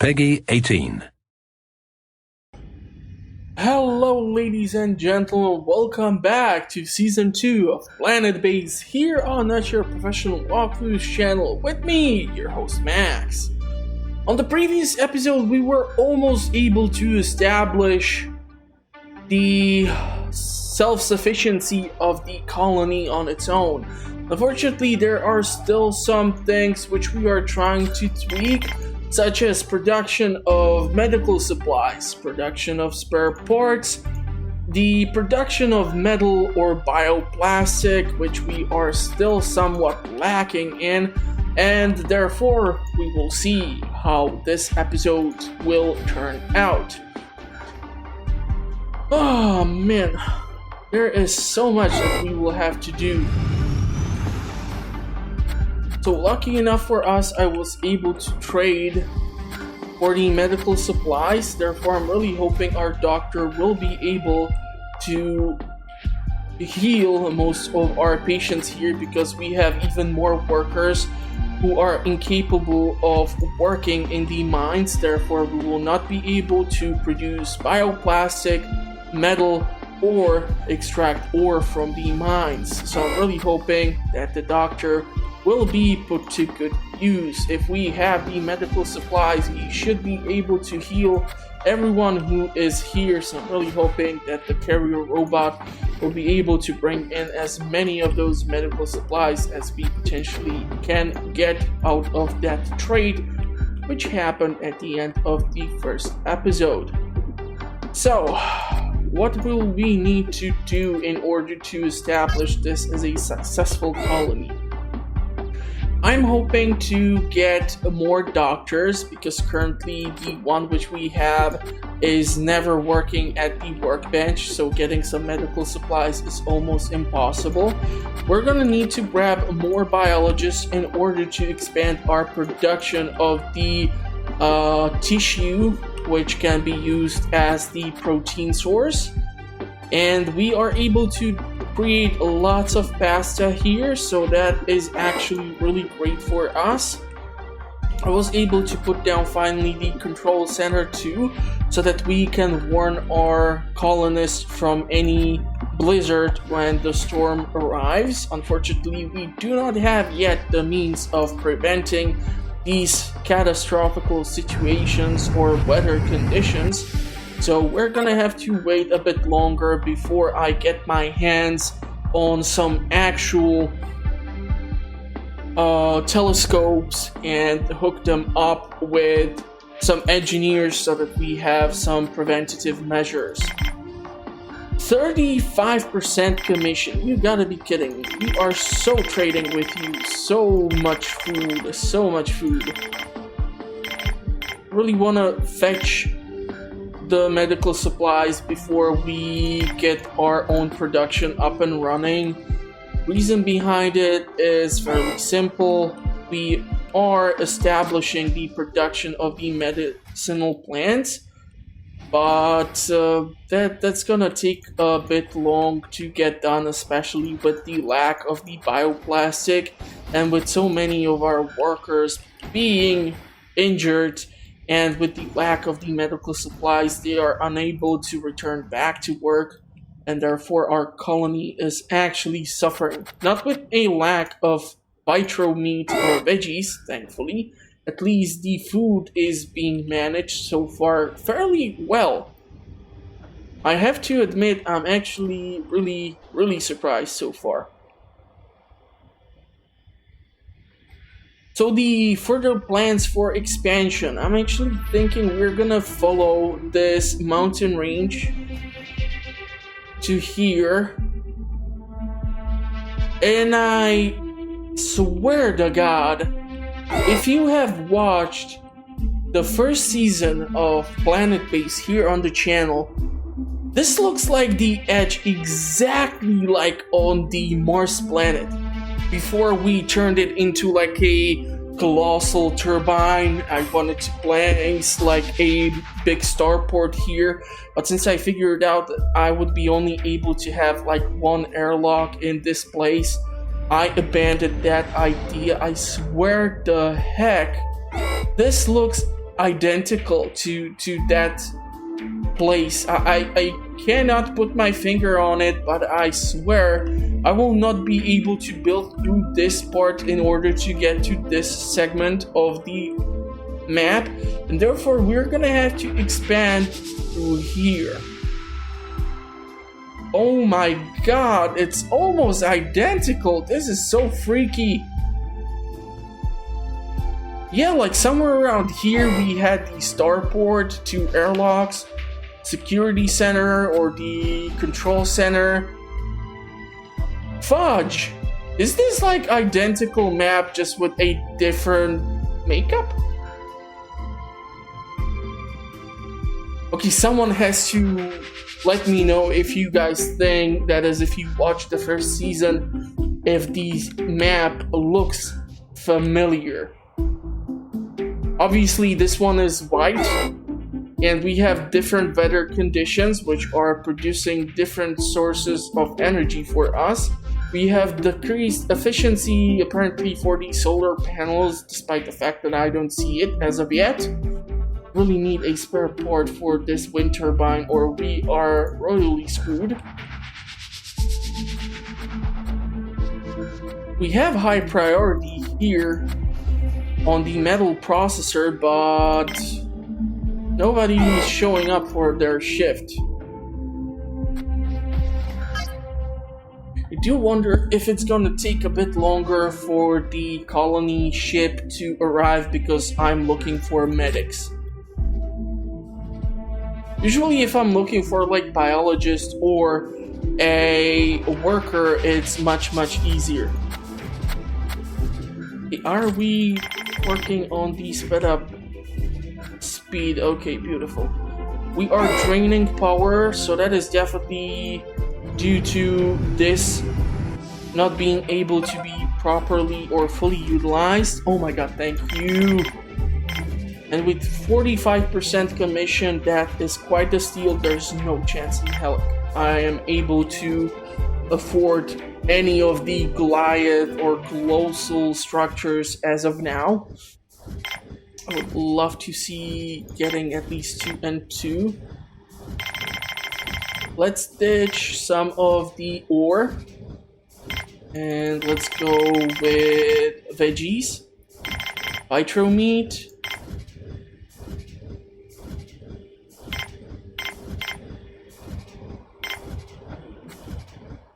Peggy 18. Hello ladies and gentlemen, welcome back to Season 2 of Planetbase here on Your Professional Walkthroughs channel with me, your host Max. On the previous episode, we were almost able to establish the self-sufficiency of the colony on its own. Unfortunately, there are still some things which we are trying to tweak, such as production of medical supplies, production of spare parts, the production of metal or bioplastic, which we are still somewhat lacking in, and therefore we will see how this episode will turn out. Oh man, there is so much that we will have to do. So lucky enough for us, I was able to trade for the medical supplies. Therefore, I'm really hoping our doctor will be able to heal most of our patients here, because we have even more workers who are incapable of working in the mines. Therefore, we will not be able to produce bioplastic, metal, or extract ore from the mines. So I'm really hoping that the doctor will be put to good use. If we have the medical supplies, he should be able to heal everyone who is here. So I'm really hoping that the carrier robot will be able to bring in as many of those medical supplies as we potentially can get out of that trade, which happened at the end of the first episode. So what will we need to do in order to establish this as a successful colony? I'm hoping to get more doctors, because currently the one which we have is never working at the workbench, so getting some medical supplies is almost impossible. We're gonna need to grab more biologists in order to expand our production of the tissue, which can be used as the protein source. And we are able to create lots of pasta here, so that is actually really great for us. I was able to put down finally the control center too, so that we can warn our colonists from any blizzard when the storm arrives. Unfortunately, we do not have yet the means of preventing these catastrophic situations or weather conditions. So we're gonna have to wait a bit longer before I get my hands on some actual telescopes and hook them up with some engineers, so that we have some preventative measures. 35% commission, you gotta be kidding me. We are so trading with you, so much food. Really wanna fetch the medical supplies before we get our own production up and running. Reason behind it is fairly simple. We are establishing the production of the medicinal plants, but that's gonna take a bit long to get done, especially with the lack of the bioplastic and with so many of our workers being injured. And with the lack of the medical supplies, they are unable to return back to work, and therefore our colony is actually suffering. Not with a lack of vitro meat or veggies, thankfully. At least the food is being managed so far fairly well. I have to admit, I'm actually really surprised so far. So the further plans for expansion, I'm actually thinking we're gonna follow this mountain range to here. And I swear to God, if you have watched the first season of Planetbase here on the channel, this looks like the edge exactly like on the Mars planet, before we turned it into like a colossal turbine. I wanted to place like a big starport here, but since I figured out that I would be only able to have like one airlock in this place, I abandoned that idea. I swear the heck, this looks identical to that place. I cannot put my finger on it, but I swear I will not be able to build through this part in order to get to this segment of the map, and therefore we're gonna have to expand through here. Oh my god, it's almost identical. This is so freaky. Yeah, like somewhere around here we had the starport, 2 airlocks, security center, or the control center. Fudge! Is this like identical map just with a different makeup? Okay, someone has to let me know if you guys think, that is, if you watched the first season, if the map looks familiar. Obviously, this one is white, and we have different weather conditions which are producing different sources of energy for us. We have decreased efficiency apparently for the solar panels, despite the fact that I don't see it as of yet. Really need a spare part for this wind turbine, or we are royally screwed. We have high priority here on the metal processor, but nobody is showing up for their shift. I do wonder if it's gonna take a bit longer for the colony ship to arrive because I'm looking for medics. Usually if I'm looking for like biologist or a worker, it's much easier. Are we working on the sped up speed? Okay, beautiful. We are draining power, so that is definitely due to this not being able to be properly or fully utilized. Oh my god, thank you. And with 45% commission, that is quite the steal. There's no chance in hell I am able to afford any of the Goliath or colossal structures as of now. I would love to see getting at least 2 and 2. Let's ditch some of the ore. And let's go with veggies. Vitro meat.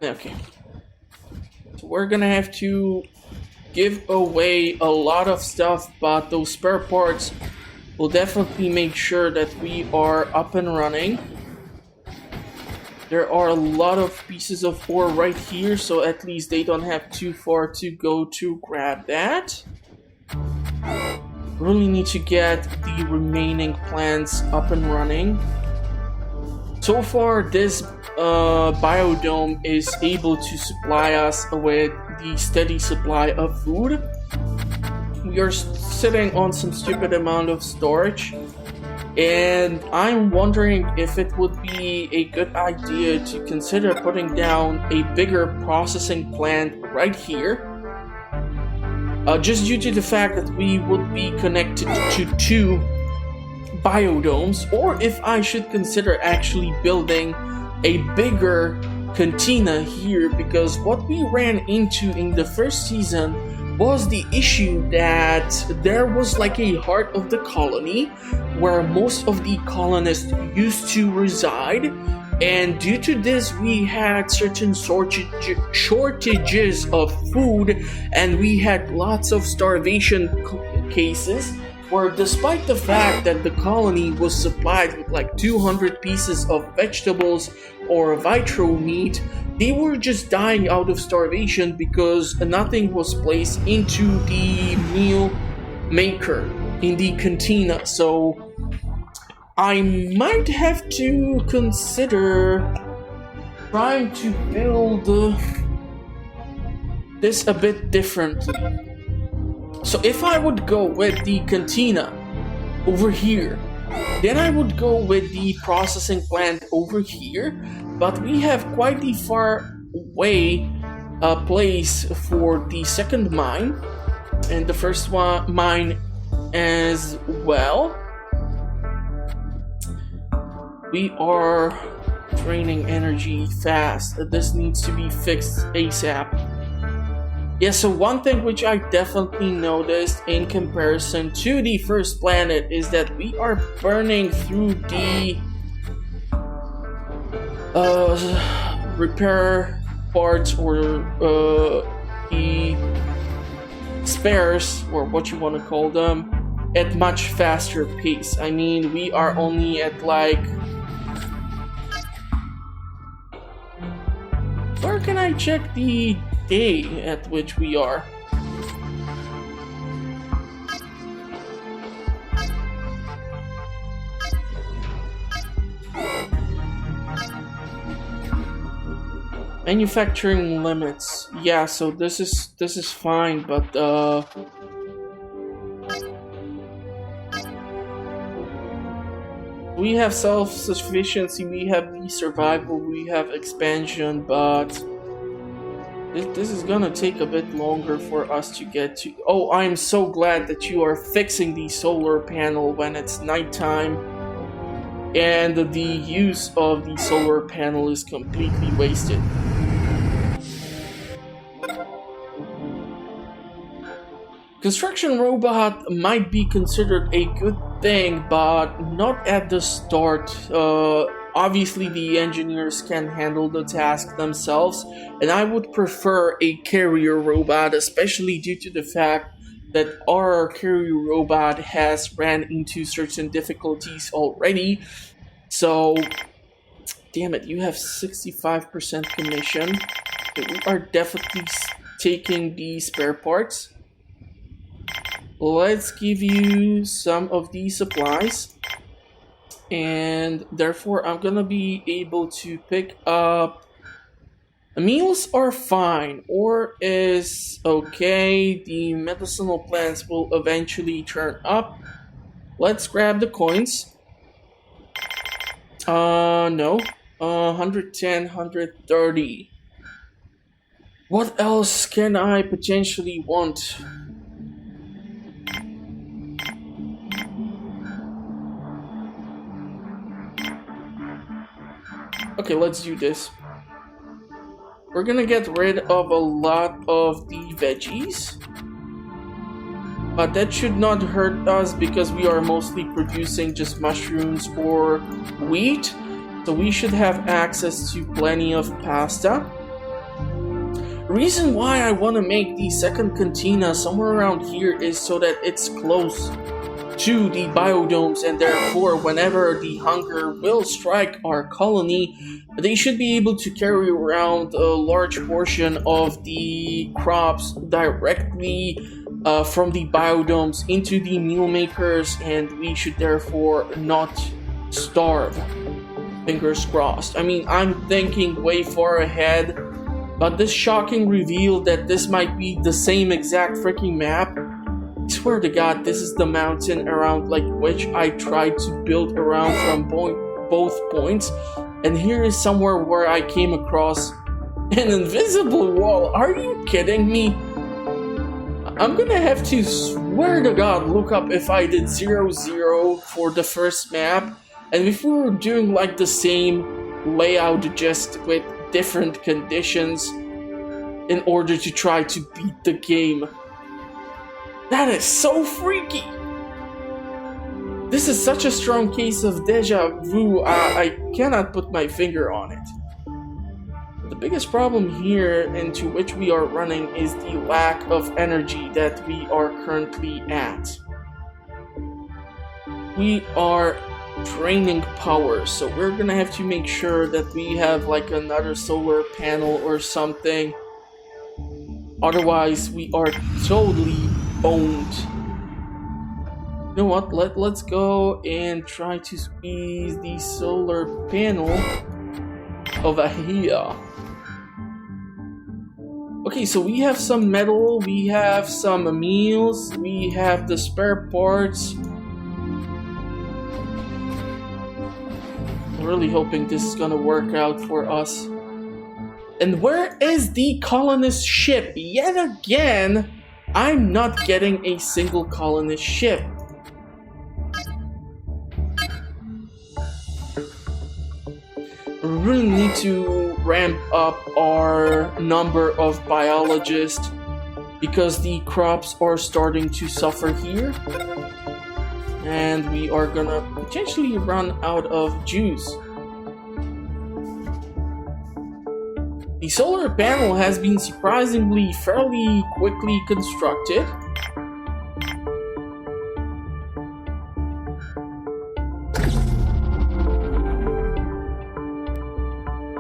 Okay. So we're gonna have to give away a lot of stuff, but those spare parts will definitely make sure that we are up and running. There are a lot of pieces of ore right here, so at least they don't have too far to go to grab that. Really need to get the remaining plants up and running. So far, this biodome is able to supply us with the steady supply of food. We are sitting on some stupid amount of storage, and I'm wondering if it would be a good idea to consider putting down a bigger processing plant right here. Just due to the fact that we would be connected to 2 biodomes, or if I should consider actually building a bigger cantina here, because what we ran into in the first season was the issue that there was like a heart of the colony where most of the colonists used to reside, and due to this we had certain shortages of food, and we had lots of starvation cases where, despite the fact that the colony was supplied with like 200 pieces of vegetables or vitro meat, they were just dying out of starvation because nothing was placed into the meal maker in the cantina. So I might have to consider trying to build this a bit differently. So if I would go with the cantina over here, then I would go with the processing plant over here, but we have quite the far away place for the second mine, and the first one mine as well. We are draining energy fast. This needs to be fixed ASAP. Yeah, so one thing which I definitely noticed in comparison to the first planet is that we are burning through the repair parts or the spares, or what you want to call them, at much faster pace. I mean, we are only at like... Where can I check the day at which we are? Manufacturing limits. Yeah, so this is fine, but we have self-sufficiency, we have the survival, we have expansion, but this is gonna take a bit longer for us to get to... Oh, I'm so glad that you are fixing the solar panel when it's nighttime, and the use of the solar panel is completely wasted. Construction robot might be considered a good thing, but not at the start. Obviously, the engineers can handle the task themselves, and I would prefer a carrier robot, especially due to the fact that our carrier robot has ran into certain difficulties already. So, damn it, you have 65% commission. Okay, we are definitely taking the spare parts. Let's give you some of these supplies, and therefore I'm gonna be able to pick up... Meals are fine, ore is okay, the medicinal plants will eventually turn up. Let's grab the coins. No. 110, 130. What else can I potentially want? Okay, let's do this. We're gonna get rid of a lot of the veggies, but that should not hurt us because we are mostly producing just mushrooms or wheat, so we should have access to plenty of pasta. Reason why I want to make the second cantina somewhere around here is so that it's close to the biodomes, and therefore whenever the hunger will strike our colony, they should be able to carry around a large portion of the crops directly from the biodomes into the meal makers, and we should therefore not starve. Fingers crossed. I mean, I'm thinking way far ahead, but this shocking reveal that this might be the same exact freaking map, I swear to God, this is the mountain around like which I tried to build around from both points, and here is somewhere where I came across an invisible wall. Are you kidding me? I'm gonna have to, swear to God, look up if I did 0-0 for the first map, and if we were doing like the same layout just with different conditions in order to try to beat the game. That is so freaky! This is such a strong case of deja vu, I cannot put my finger on it. The biggest problem here into which we are running is the lack of energy that we are currently at. We are draining power, so we're gonna have to make sure that we have like another solar panel or something. Otherwise, we are totally boned. You know what? Let's go and try to squeeze the solar panel over here. Okay, so we have some metal, we have some meals, we have the spare parts. I'm really hoping this is gonna work out for us. And where is the colonist ship? Yet again, I'm not getting a single colonist ship. We really need to ramp up our number of biologists because the crops are starting to suffer here. And we are gonna potentially run out of juice. The solar panel has been surprisingly fairly quickly constructed.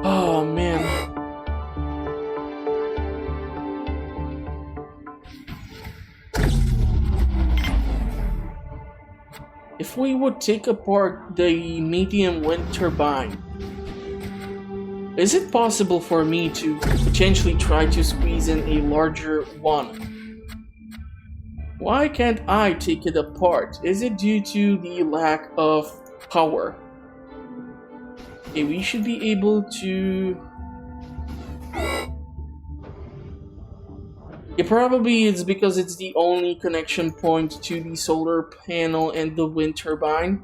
Oh man. If we would take apart the medium wind turbine, is it possible for me to potentially try to squeeze in a larger one? Why can't I take it apart? Is it due to the lack of power? Okay, we should be able to... Yeah, probably it's because it's the only connection point to the solar panel and the wind turbine.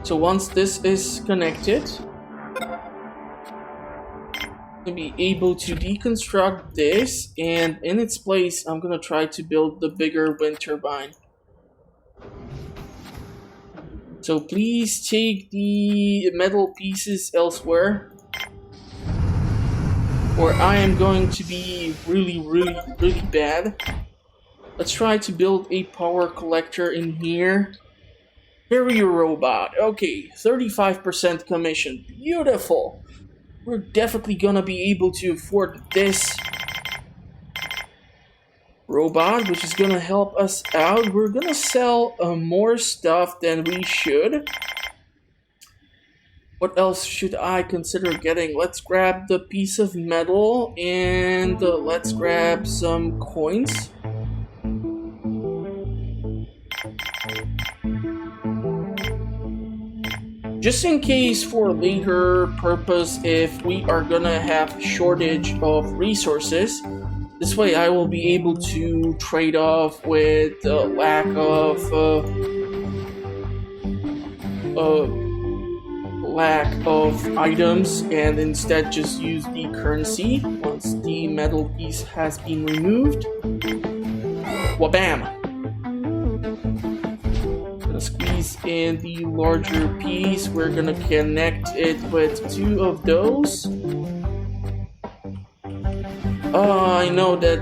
So once this is connected, I'm gonna be able to deconstruct this, and in its place, I'm gonna try to build the bigger wind turbine. So please take the metal pieces elsewhere, or I am going to be really bad. Let's try to build a power collector in here. Carrier robot. Okay, 35% commission. Beautiful. We're definitely gonna be able to afford this robot, which is gonna help us out. We're gonna sell more stuff than we should. What else should I consider getting? Let's grab the piece of metal and let's grab some coins. Just in case for later purpose, if we are gonna have shortage of resources, this way I will be able to trade off with the lack of items and instead just use the currency once the metal piece has been removed. Wabam! Gonna squeeze in the larger piece. We're gonna connect it with two of those. I know that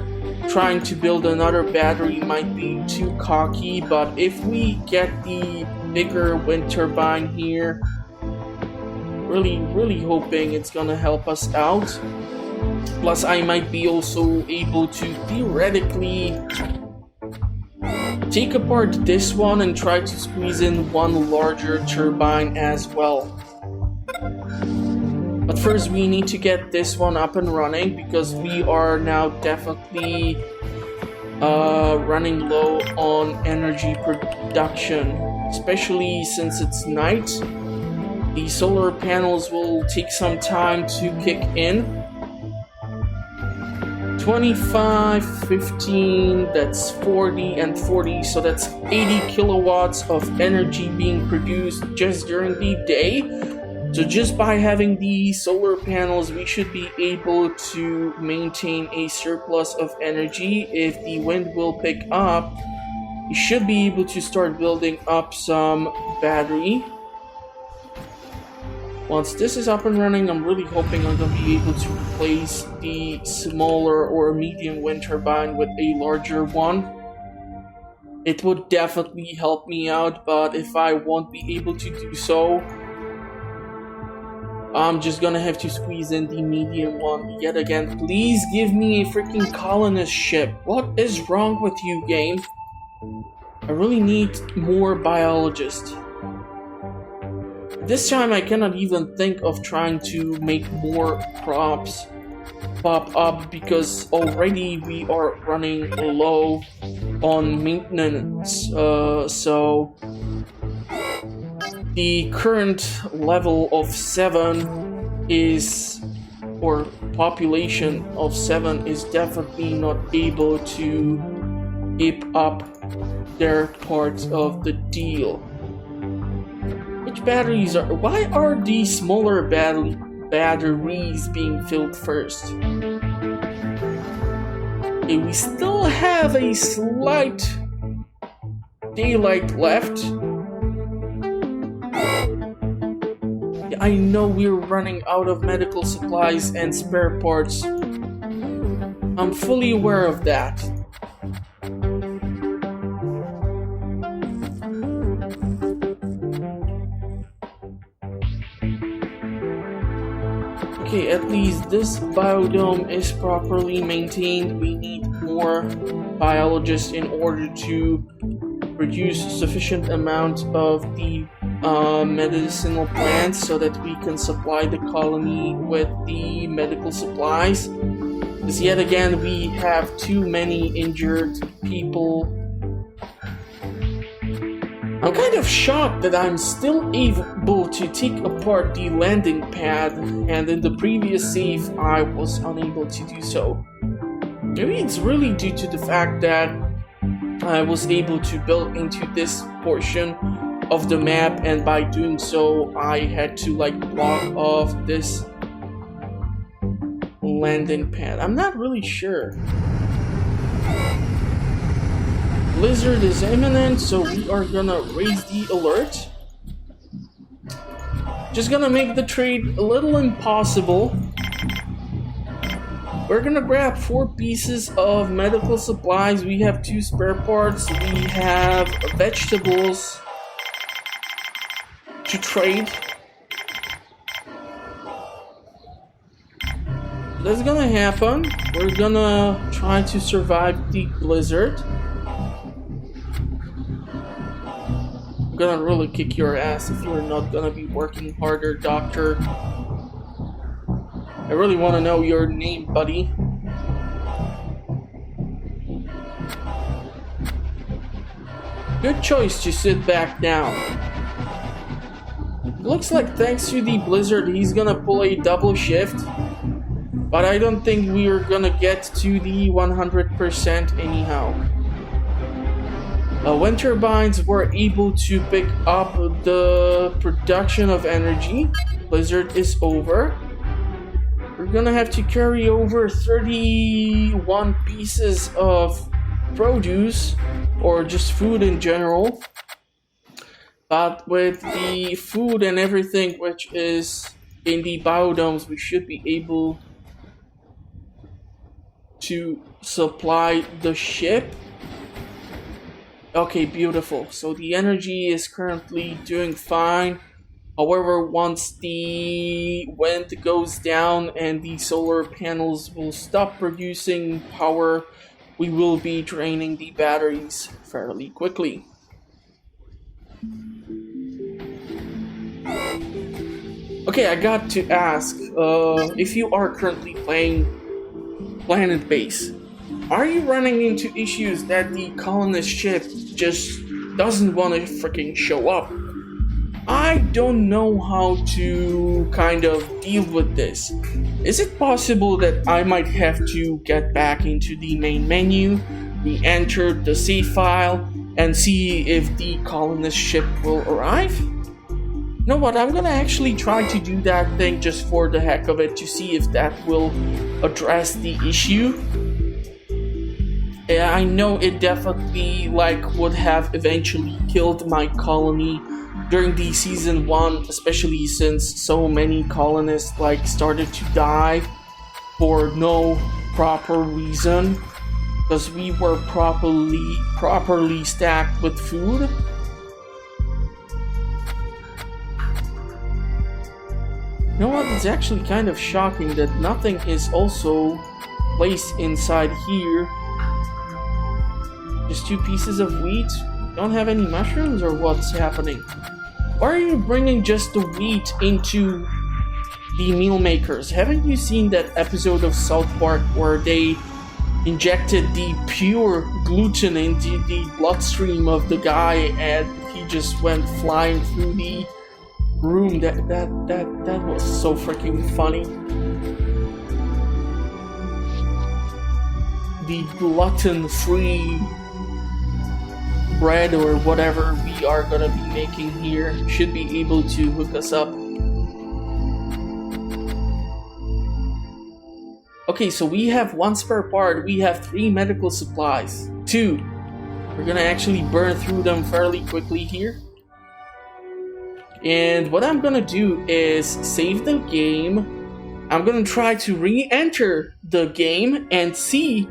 trying to build another battery might be too cocky, but if we get the bigger wind turbine here, really hoping it's gonna help us out. Plus I might be also able to theoretically take apart this one and try to squeeze in one larger turbine as well. But first we need to get this one up and running because we are now definitely running low on energy production, especially since it's night. The solar panels will take some time to kick in. 25, 15, that's 40 and 40, so that's 80 kilowatts of energy being produced just during the day. So just by having the solar panels, we should be able to maintain a surplus of energy. If the wind will pick up, we should be able to start building up some battery. Once this is up and running, I'm really hoping I'm going to be able to replace the smaller or medium wind turbine with a larger one. It would definitely help me out, but if I won't be able to do so, I'm just gonna have to squeeze in the medium one yet again. Please give me a freaking colonist ship. What is wrong with you, game? I really need more biologists. This time I cannot even think of trying to make more crops pop up because already we are running low on maintenance. So the current level of 7 is, or population of 7 is definitely not able to keep up their part of the deal. Which batteries are... Why are these smaller batteries being filled first? Okay, we still have a slight daylight left. I know we're running out of medical supplies and spare parts. I'm fully aware of that. Okay, at least this biodome is properly maintained. We need more biologists in order to produce sufficient amount of the medicinal plants so that we can supply the colony with the medical supplies. Because yet again, we have too many injured people. I'm kind of shocked that I'm still able to take apart the landing pad, and in the previous save I was unable to do so. Maybe it's really due to the fact that I was able to build into this portion of the map, and by doing so I had to like block off this landing pad. I'm not really sure. Blizzard is imminent, so we are gonna raise the alert. Just gonna make the trade a little impossible. We're gonna grab 4 pieces of medical supplies. We have 2 spare parts. We have vegetables to trade. That's gonna happen. We're gonna try to survive the blizzard. I'm gonna really kick your ass if you're not gonna be working harder, Doctor. I really want to know your name, buddy. Good choice to sit back down. Looks like thanks to the blizzard, he's gonna pull a double shift. But I don't think we are gonna get to the 100% anyhow. Wind turbines were able to pick up the production of energy. Blizzard is over. We're gonna have to carry over 31 pieces of produce, or just food in general. But with the food and everything which is in the biodomes, we should be able to supply the ship. Okay, beautiful. So the energy is currently doing fine. However, once the wind goes down and the solar panels will stop producing power, we will be draining the batteries fairly quickly. Okay, I got to ask, if you are currently playing Planetbase, are you running into issues that the colonist ship just doesn't want to freaking show up? I don't know how to kind of deal with this. Is it possible that I might have to get back into the main menu, re-enter the save file, and see if the colonist ship will arrive? You know what, I'm gonna actually try to do that thing just for the heck of it to see if that will address the issue. Yeah, I know it definitely would have eventually killed my colony during the season 1, especially since so many colonists started to die for no proper reason, because we were properly stacked with food. You know what, it's actually kind of shocking that nothing is also placed inside here. Just 2 pieces of wheat. Don't have any mushrooms, or what's happening? Why are you bringing just the wheat into the meal makers? Haven't you seen that episode of South Park where they injected the pure gluten into the bloodstream of the guy and he just went flying through the room? That was so freaking funny. The bread or whatever we are gonna be making here should be able to hook us up. Okay, so we have 1 spare part, we have 3 medical supplies. 2. We're gonna actually burn through them fairly quickly here. And what I'm gonna do is save the game. I'm gonna try to re-enter the game and see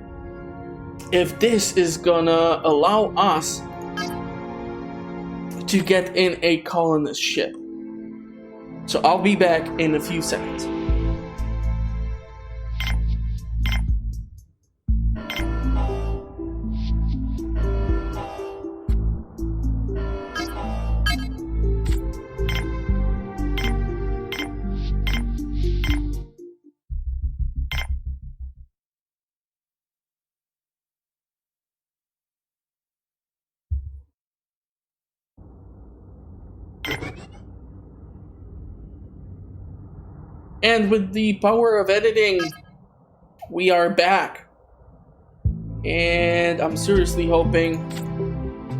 if this is gonna allow us to get in a colonist ship. So I'll be back in a few seconds. And with the power of editing, we are back. And I'm seriously hoping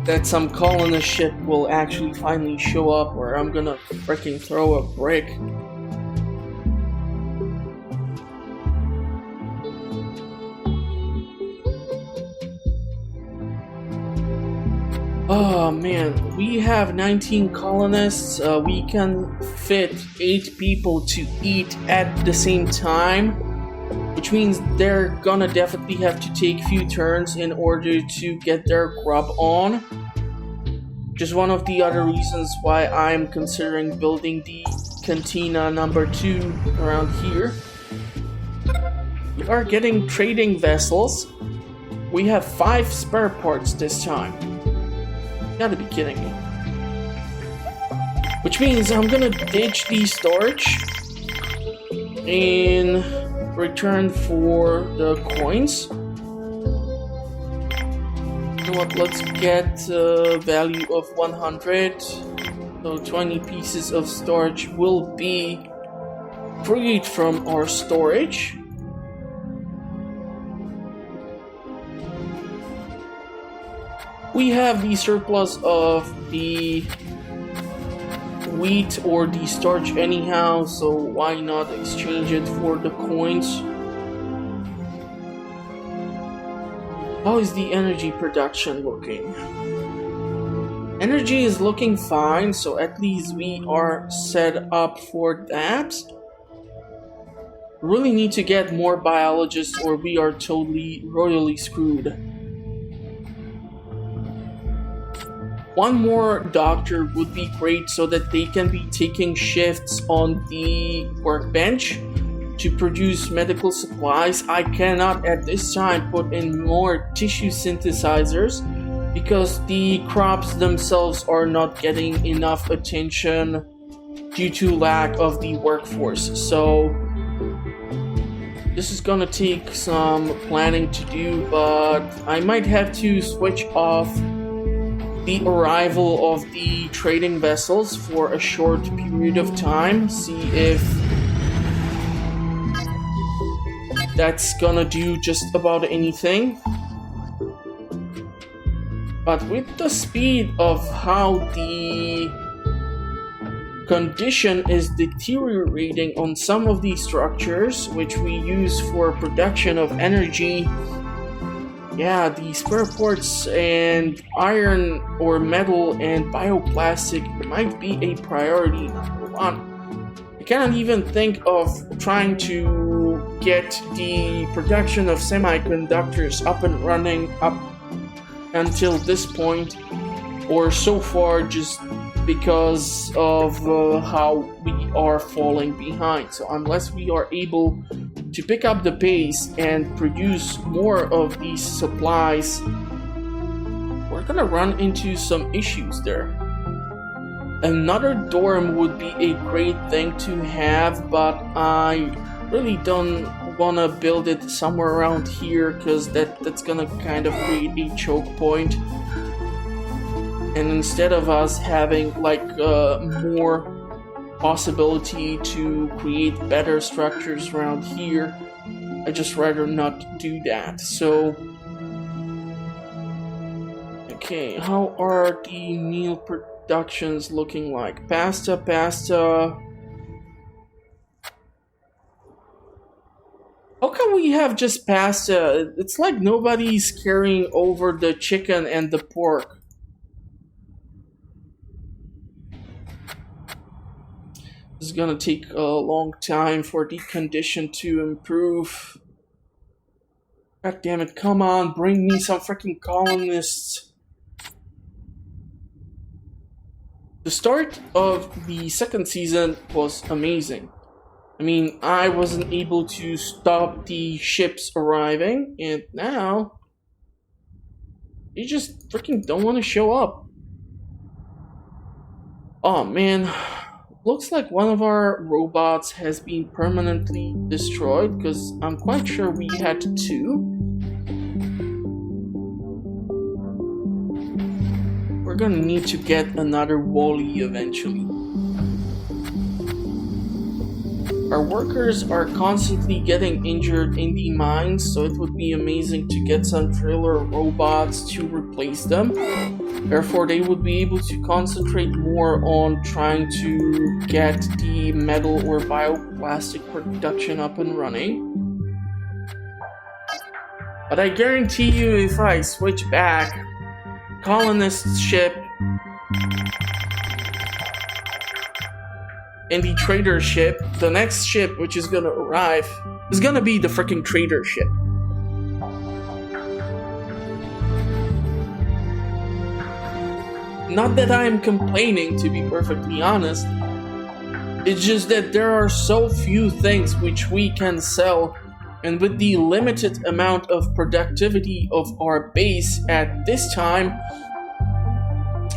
that some colonist ship will actually finally show up, or I'm gonna freaking throw a brick. Oh man, we have 19 colonists. We can fit 8 people to eat at the same time, which means they're gonna definitely have to take few turns in order to get their grub on. Just one of the other reasons why I'm considering building the cantina number 2 around here. We are getting trading vessels. We have 5 spare parts this time. You gotta be kidding me. Which means I'm gonna ditch the storage in return for the coins. You know what, let's get a value of 100. So 20 pieces of storage will be freed from our storage. We have the surplus of the wheat or the starch anyhow, so why not exchange it for the coins? How is the energy production looking? Energy is looking fine, so at least we are set up for that. Really need to get more biologists or we are totally royally screwed. 1 more doctor would be great so that they can be taking shifts on the workbench to produce medical supplies. I cannot at this time put in more tissue synthesizers because the crops themselves are not getting enough attention due to lack of the workforce. So this is gonna take some planning to do, but I might have to switch off the arrival of the trading vessels for a short period of time, see if that's gonna do just about anything. But with the speed of how the condition is deteriorating on some of these structures, which we use for production of energy, yeah, the spare parts and iron or metal and bioplastic might be a priority number 1. I cannot even think of trying to get the production of semiconductors up and running up until this point, or so far, just because of how we are falling behind. So unless we are able to pick up the pace and produce more of these supplies, we're gonna run into some issues there. Another dorm would be a great thing to have, but I really don't wanna build it somewhere around here because that's gonna kind of create a choke point. And instead of us having like more possibility to create better structures around here, I just rather not do that. So Okay, how are the meal productions looking like? Pasta. How come we have just pasta? It's like nobody's carrying over the chicken and the pork. It's gonna take a long time for the condition to improve. God damn it, come on, bring me some freaking colonists. The start of the second season was amazing. I mean, I wasn't able to stop the ships arriving, and now they just freaking don't want to show up. Oh man, looks like one of our robots has been permanently destroyed, because I'm quite sure we had two. We're gonna need to get another Wally eventually. Our workers are constantly getting injured in the mines, so it would be amazing to get some driller robots to replace them. Therefore, they would be able to concentrate more on trying to get the metal or bioplastic production up and running. But I guarantee you, if I switch back, colonist ship and the trader ship, the next ship which is gonna arrive is gonna be the freaking trader ship. Not that I'm complaining, to be perfectly honest. It's just that there are so few things which we can sell, and with the limited amount of productivity of our base at this time,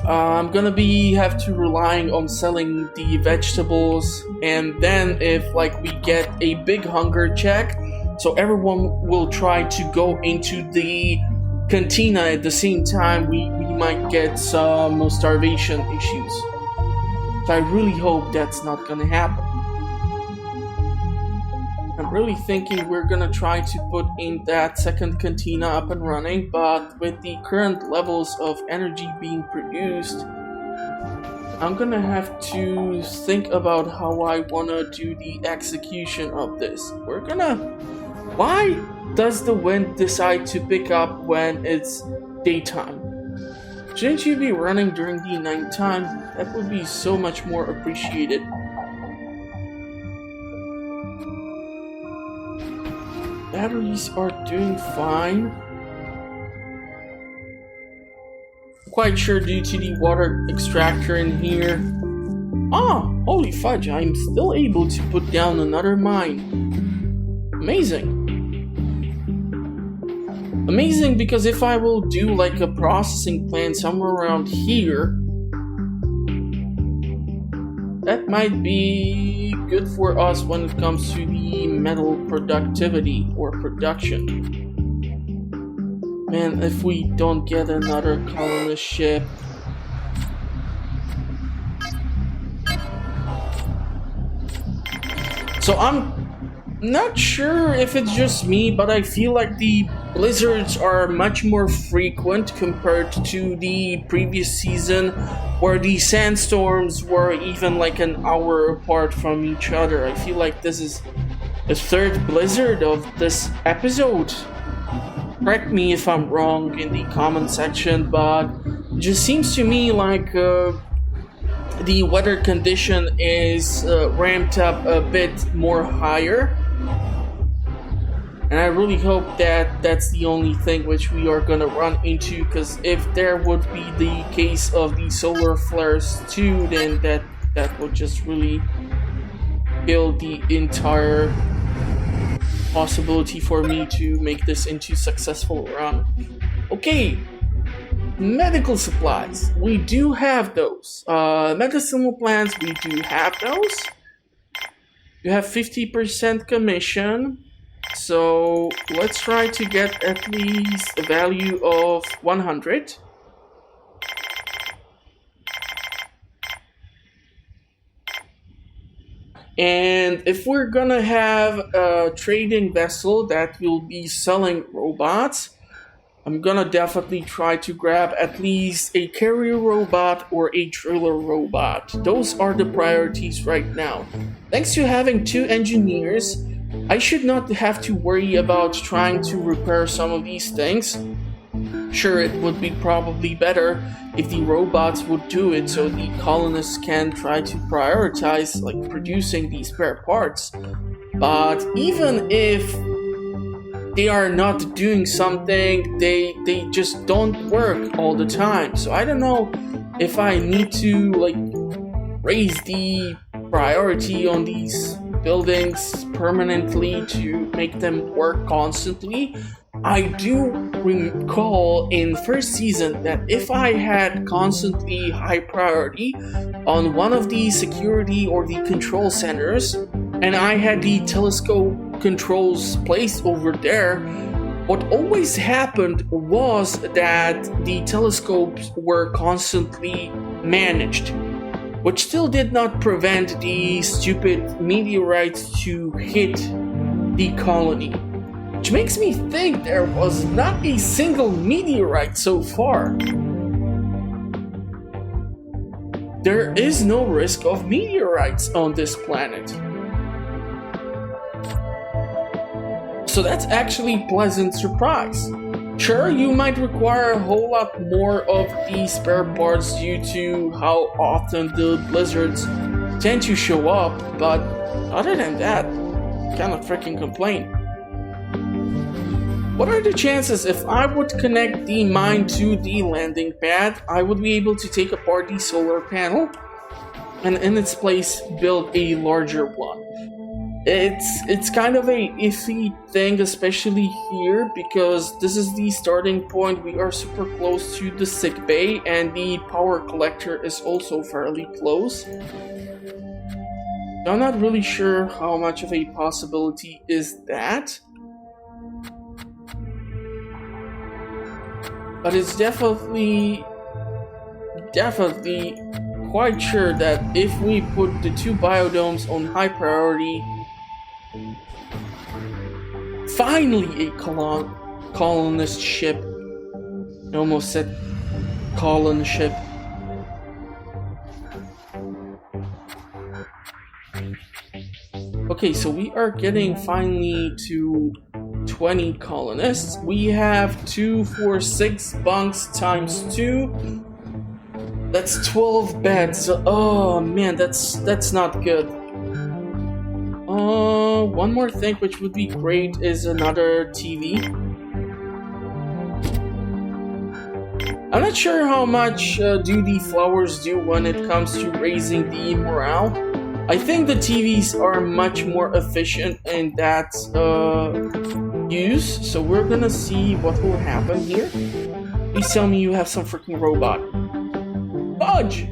I'm gonna have to relying on selling the vegetables, and then if like we get a big hunger check, so everyone will try to go into the cantina at the same time, we might get some starvation issues. So I really hope that's not gonna happen. I'm really thinking we're gonna try to put in that second cantina up and running, but with the current levels of energy being produced, I'm gonna have to think about how I wanna do the execution of this. Why does the wind decide to pick up when it's daytime? Shouldn't you be running during the nighttime? That would be so much more appreciated. Batteries are doing fine. Quite sure due to the water extractor in here. Ah, holy fudge, I'm still able to put down another mine. Amazing. Amazing, because if I will do like a processing plant somewhere around here, that might be good for us when it comes to the metal productivity or production. Man, if we don't get another colonist ship. So I'm not sure if it's just me, but I feel like the blizzards are much more frequent compared to the previous season, where the sandstorms were even like an hour apart from each other. I feel like this is the third blizzard of this episode. Correct me if I'm wrong in the comment section, but it just seems to me like the weather condition is ramped up a bit more higher. And I really hope that that's the only thing which we are gonna run into, because if there would be the case of the solar flares too, then that would just really kill the entire possibility for me to make this into successful run. Okay, medical supplies. We do have those. Medicinal plants, we do have those. You have 50% commission. So let's try to get at least a value of 100. And if we're gonna have a trading vessel that will be selling robots, I'm gonna definitely try to grab at least a carrier robot or a driller robot. Those are the priorities right now. Thanks to having two engineers, I should not have to worry about trying to repair some of these things. Sure, it would be probably better if the robots would do it so the colonists can try to prioritize like producing these spare parts. But even if they are not doing something, they just don't work all the time. So I don't know if I need to like raise the priority on these buildings permanently to make them work constantly. I do recall in first season that if I had constantly high priority on one of the security or the control centers, and I had the telescope controls placed over there, what always happened was that the telescopes were constantly managed, which still did not prevent the stupid meteorites to hit the colony. Which makes me think there was not a single meteorite so far. There is no risk of meteorites on this planet. So that's actually a pleasant surprise. Sure, you might require a whole lot more of the spare parts due to how often the blizzards tend to show up, but other than that, cannot freaking complain. What are the chances if I would connect the mine to the landing pad, I would be able to take apart the solar panel and in its place build a larger one? It's kind of a iffy thing, especially here, because this is the starting point. We are super close to the sick bay, and the power collector is also fairly close. I'm not really sure how much of a possibility is that. But it's definitely quite sure that if we put the two biodomes on high priority, finally a colonist ship. I almost said colon ship. Okay, so we are getting finally to 20 colonists. We have 2, 4, 6 bunks times 2. That's 12 beds. Oh man, that's not good. One more thing which would be great is another TV. I'm not sure how much do the flowers do when it comes to raising the morale. I think the TVs are much more efficient in that use, so we're gonna see what will happen here. Please tell me you have some freaking robot. Fudge!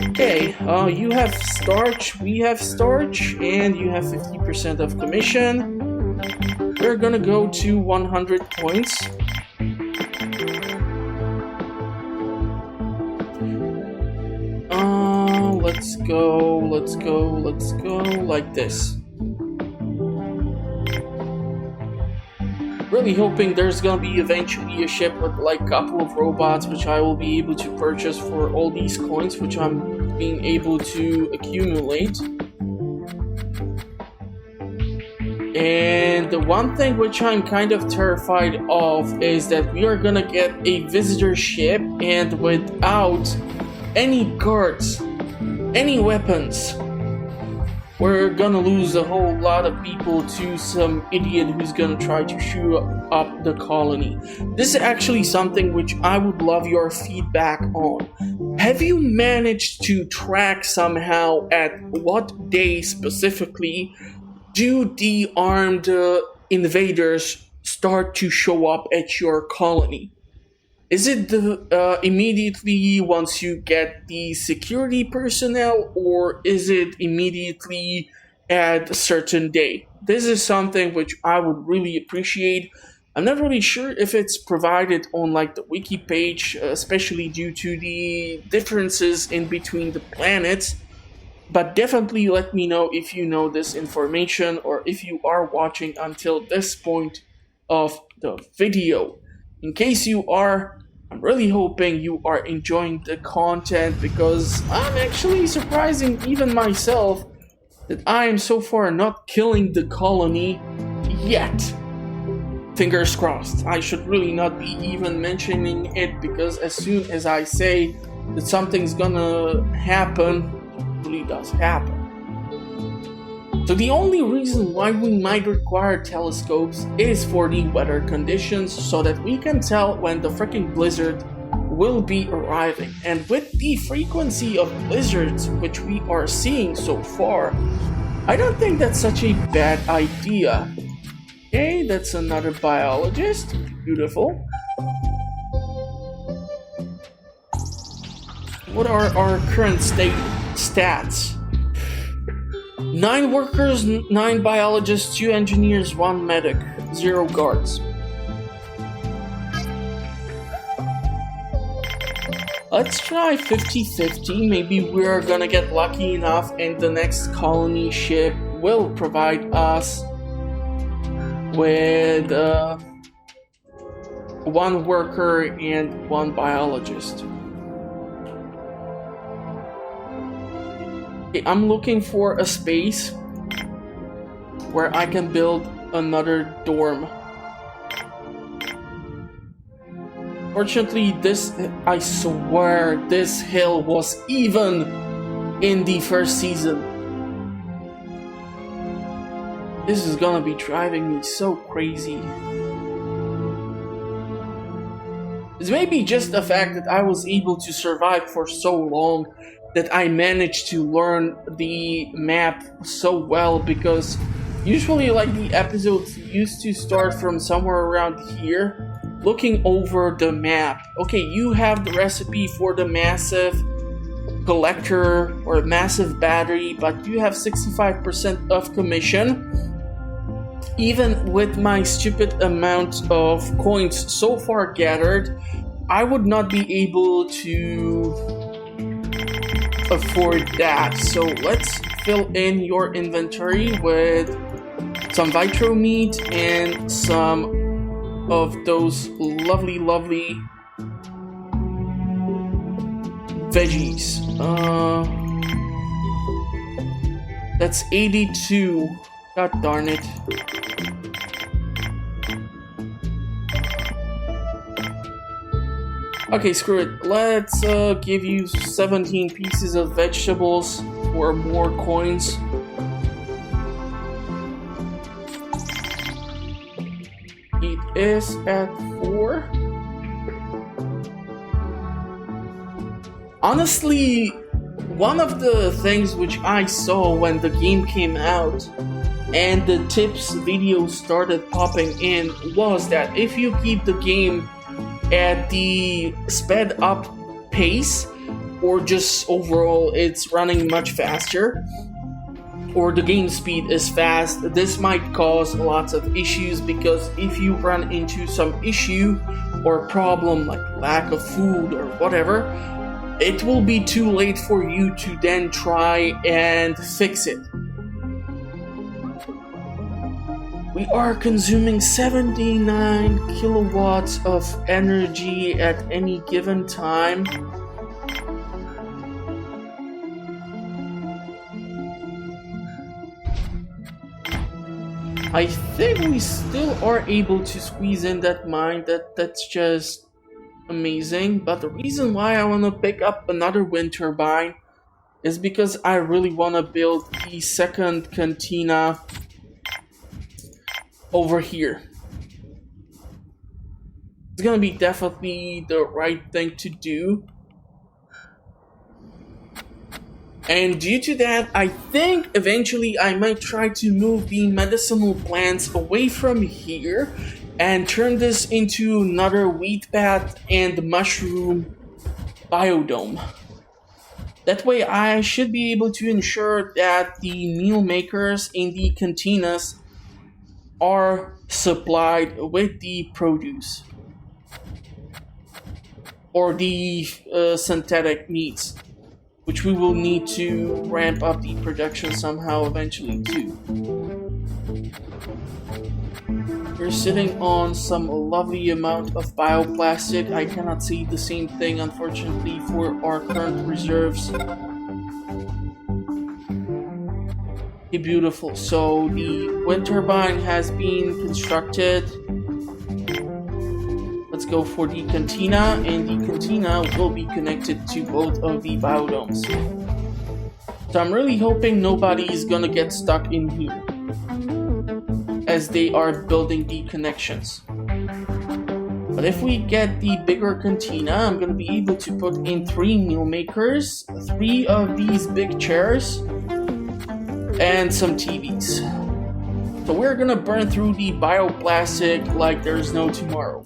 Okay, you have starch, we have starch, and you have 50% of commission. We're gonna go to 100 points. Let's go like this. Really hoping there's gonna be eventually a ship with like a couple of robots which I will be able to purchase for all these coins which I'm being able to accumulate. And the one thing which I'm kind of terrified of is that we are gonna get a visitor ship, and without any guards, any weapons, we're gonna lose a whole lot of people to some idiot who's gonna try to shoot up the colony. This is actually something which I would love your feedback on. Have you managed to track somehow at what day specifically do the armed invaders start to show up at your colony? Is it immediately once you get the security personnel, or is it immediately at a certain day? This is something which I would really appreciate. I'm not really sure if it's provided on like the wiki page, especially due to the differences in between the planets. But definitely let me know if you know this information, or if you are watching until this point of the video. In case you are, I'm really hoping you are enjoying the content, because I'm actually surprising even myself that I am so far not killing the colony yet. Fingers crossed. I should really not be even mentioning it, because as soon as I say that something's gonna happen, it really does happen. So the only reason why we might require telescopes is for the weather conditions, so that we can tell when the freaking blizzard will be arriving. And with the frequency of blizzards which we are seeing so far, I don't think that's such a bad idea. Okay, that's another biologist. Beautiful. What are our current stats? 9 workers, 9 biologists, 2 engineers, 1 medic, 0 guards. Let's try 50-50. Maybe we're gonna get lucky enough and the next colony ship will provide us with 1 worker and 1 biologist. I'm looking for a space where I can build another dorm. Fortunately, I swear this hill was even in the first season. This is gonna be driving me so crazy. It's maybe just the fact that I was able to survive for so long that I managed to learn the map so well, because usually like the episodes used to start from somewhere around here, looking over the map. Okay, you have the recipe for the massive collector or massive battery, but you have 65% of commission. Even with my stupid amount of coins so far gathered, I would not be able to afford that. So let's fill in your inventory with some vitro meat and some of those lovely veggies. That's 82. God darn it. Okay, screw it. Let's give you 17 pieces of vegetables for more coins. It is at 4. Honestly, one of the things which I saw when the game came out and the tips video started popping in was that if you keep the game at the sped up pace, or just overall it's running much faster, or the game speed is fast, this might cause lots of issues, because if you run into some issue or problem like lack of food or whatever, it will be too late for you to then try and fix it. We are consuming 79 kilowatts of energy at any given time. I think we still are able to squeeze in that mine. That's just amazing. But the reason why I want to pick up another wind turbine is because I really want to build the second cantina over here. It's gonna be definitely the right thing to do. And due to that, I think eventually I might try to move the medicinal plants away from here and turn this into another wheat path and mushroom biodome. That way I should be able to ensure that the meal makers in the cantinas are supplied with the produce or the synthetic meats, which we will need to ramp up the production somehow eventually too. We're sitting on some lovely amount of bioplastic. I cannot see the same thing, unfortunately, for our current reserves. Okay, beautiful. So the wind turbine has been constructed. Let's go for the cantina, and the cantina will be connected to both of the biodomes. So I'm really hoping nobody is gonna get stuck in here as they are building the connections. But if we get the bigger cantina, I'm gonna be able to put in 3 meal makers, 3 of these big chairs, and some TVs. So we're gonna burn through the bioplastic like there's no tomorrow.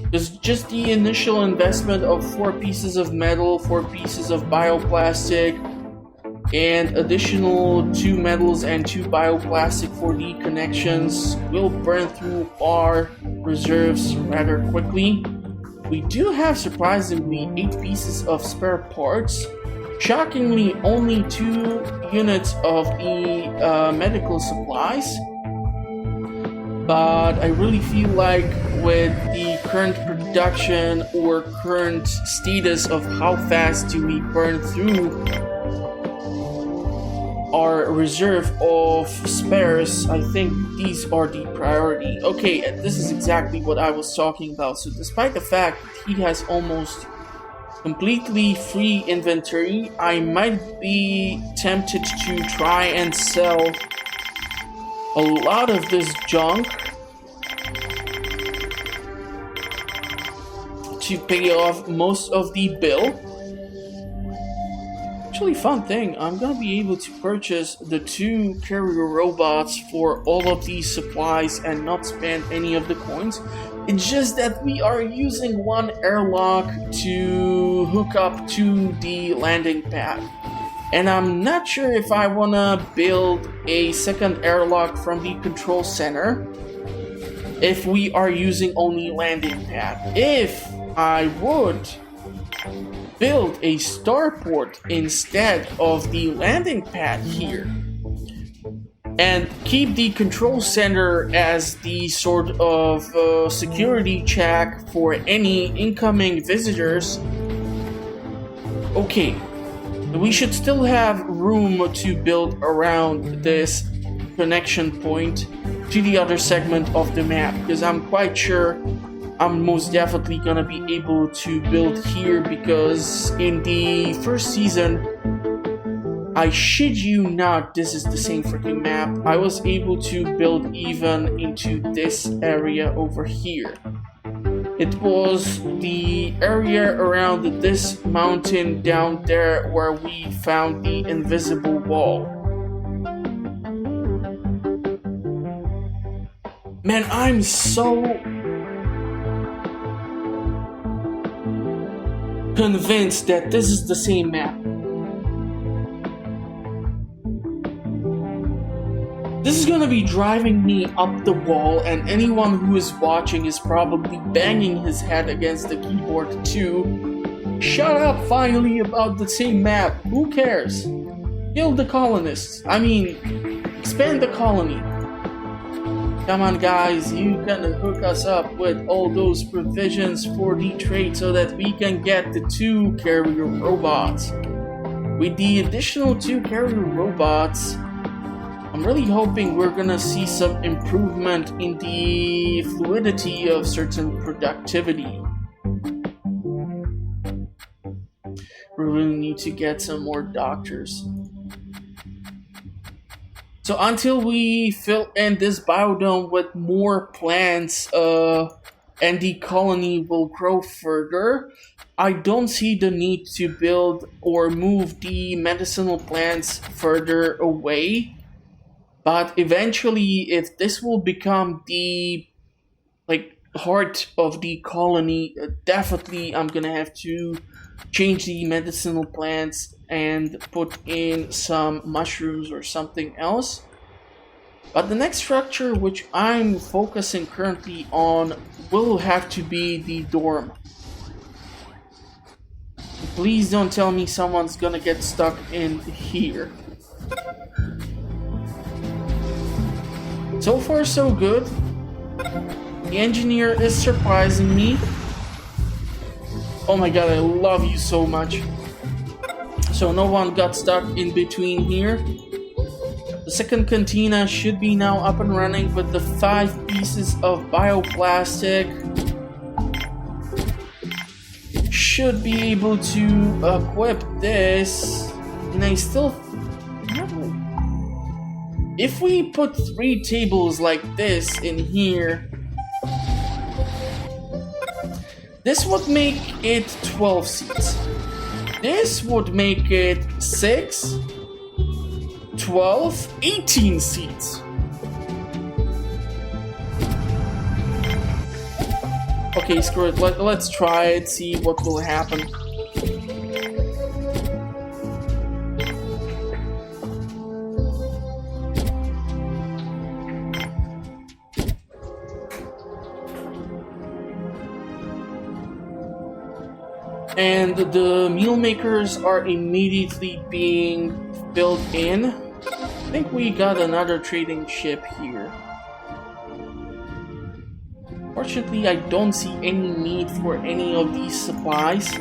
There's just the initial investment of 4 pieces of metal, 4 pieces of bioplastic, and additional 2 metals and 2 bioplastic for the connections will burn through our reserves rather quickly. We do have surprisingly 8 pieces of spare parts. Shockingly, only 2 units of the medical supplies. But I really feel like with the current production or current status of how fast do we burn through our reserve of spares, I think these are the priority. Okay, this is exactly what I was talking about. So despite the fact that he has almost completely free inventory, I might be tempted to try and sell a lot of this junk to pay off most of the bill. Actually, fun thing, I'm gonna be able to purchase the 2 carrier robots for all of these supplies and not spend any of the coins. It's just that we are using one airlock to hook up to the landing pad. And I'm not sure if I wanna build a second airlock from the control center if we are using only landing pad. If I would build a starport instead of the landing pad here and keep the control center as the sort of security check for any incoming visitors, okay, we should still have room to build around this connection point to the other segment of the map, because I'm quite sure I'm most definitely gonna be able to build here, because in the first season, I shit you not, this is the same freaking map, I was able to build even into this area over here. It was the area around this mountain down there where we found the invisible wall. Man, I'm so convinced that this is the same map. This is gonna be driving me up the wall, and anyone who is watching is probably banging his head against the keyboard too. Shut up finally about the same map, who cares? Kill the colonists, I mean, expand the colony. Come on guys, you can hook us up with all those provisions for the trade so that we can get the 2 carrier robots. With the additional 2 carrier robots, I'm really hoping we're gonna see some improvement in the fluidity of certain productivity. We really need to get some more doctors. So until we fill in this biodome with more plants and the colony will grow further, I don't see the need to build or move the medicinal plants further away. But eventually, if this will become the heart of the colony, definitely I'm gonna have to change the medicinal plants and put in some mushrooms or something else. But the next structure which I'm focusing currently on will have to be the dorm. Please don't tell me someone's gonna get stuck in here. So far, so good. The engineer is surprising me. Oh my god, I love you so much. So no one got stuck in between here. The second cantina should be now up and running with the 5 pieces of bioplastic. Should be able to equip this. And I still... If we put 3 tables like this in here, this would make it 12 seats. This would make it 6, 12, 18 seats. Okay, screw it. Let's try it, see what will happen. And the meal makers are immediately being filled in. I think we got another trading ship here. Fortunately, I don't see any need for any of these supplies.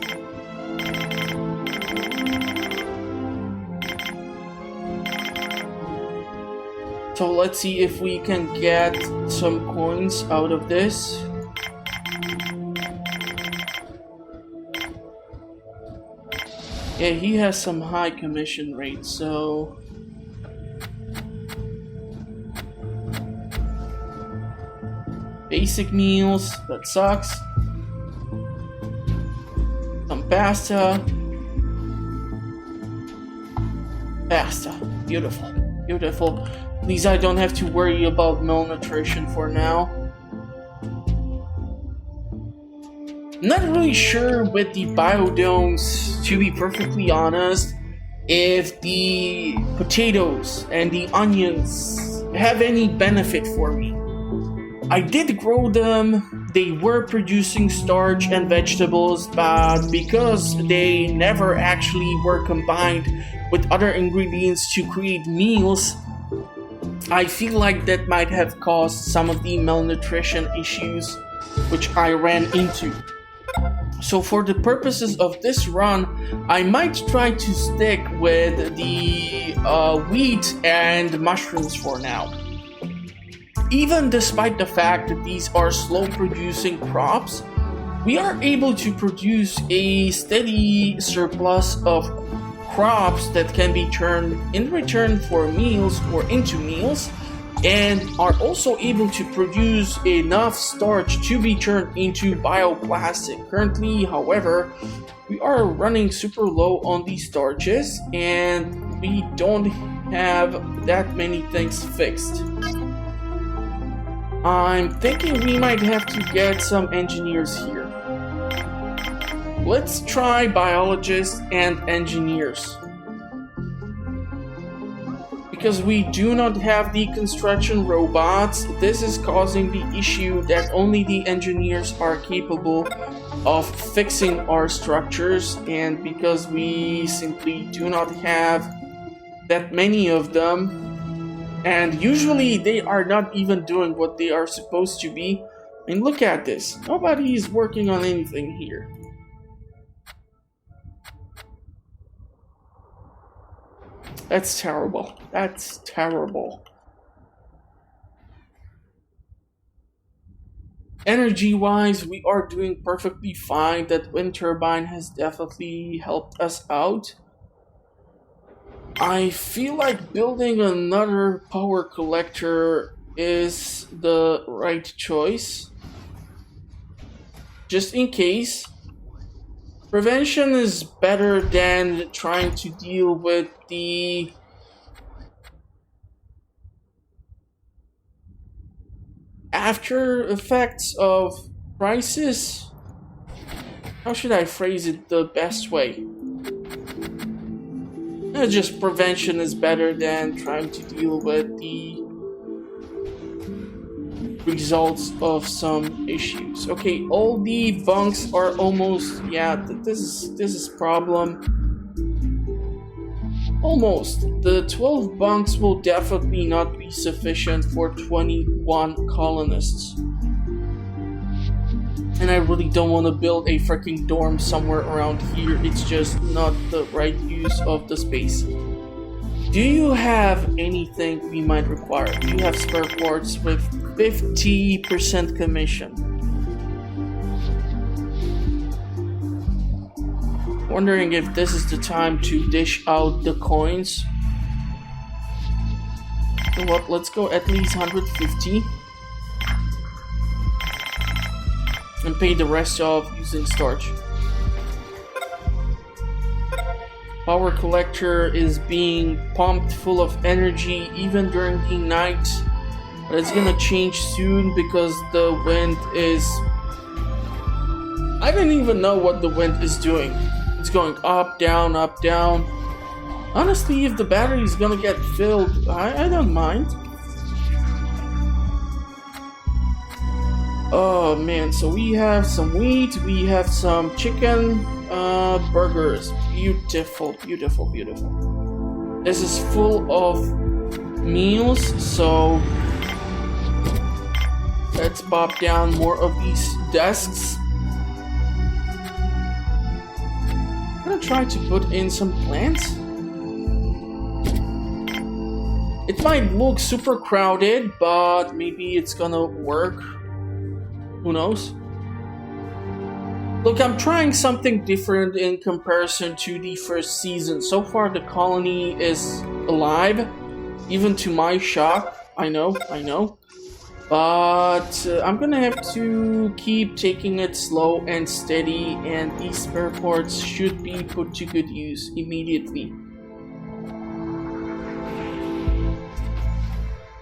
So let's see if we can get some coins out of this. Yeah, he has some high commission rates, so... Basic meals, that sucks. Some pasta. Pasta, beautiful, beautiful. At least I don't have to worry about malnutrition for now. Not really sure with the biodomes, to be perfectly honest, if the potatoes and the onions have any benefit for me. I did grow them, they were producing starch and vegetables, but because they never actually were combined with other ingredients to create meals, I feel like that might have caused some of the malnutrition issues which I ran into. So for the purposes of this run, I might try to stick with the wheat and mushrooms for now. Even despite the fact that these are slow producing crops, we are able to produce a steady surplus of crops that can be turned in return for meals or into meals, and are also able to produce enough starch to be turned into bioplastic. Currently, however, we are running super low on these starches and we don't have that many things fixed. I'm thinking we might have to get some engineers here. Let's try biologists and engineers. Because we do not have the construction robots, this is causing the issue that only the engineers are capable of fixing our structures, and because we simply do not have that many of them, and usually they are not even doing what they are supposed to be. I mean, look at this. Nobody is working on anything here. That's terrible. That's terrible. Energy-wise, we are doing perfectly fine. That wind turbine has definitely helped us out. I feel like building another power collector is the right choice. Just in case. Prevention is better than trying to deal with the after effects of crisis. How should I phrase it the best way? Just prevention is better than trying to deal with the results of some issues. Okay, all the bunks are almost, yeah, this is problem. Almost. The 12 bunks will definitely not be sufficient for 21 colonists. And I really don't want to build a freaking dorm somewhere around here. It's just not the right use of the space. Do you have anything we might require? Do you have spare parts with 50% commission? Wondering if this is the time to dish out the coins. You know what, let's go at least 150. And pay the rest off using storage. Power collector is being pumped full of energy even during the night. But it's gonna change soon because the wind is... I don't even know what the wind is doing. It's going up, down, up, down. Honestly, if the battery is gonna get filled, I don't mind. Oh man, so we have some wheat, we have some chicken, burgers. Beautiful, beautiful, beautiful. This is full of meals, so let's pop down more of these desks. I'm gonna try to put in some plants. It might look super crowded, but maybe it's gonna work. Who knows? Look, I'm trying something different in comparison to the first season. So far, the colony is alive, even to my shock. I know. But I'm gonna have to keep taking it slow and steady, and these spare parts should be put to good use immediately.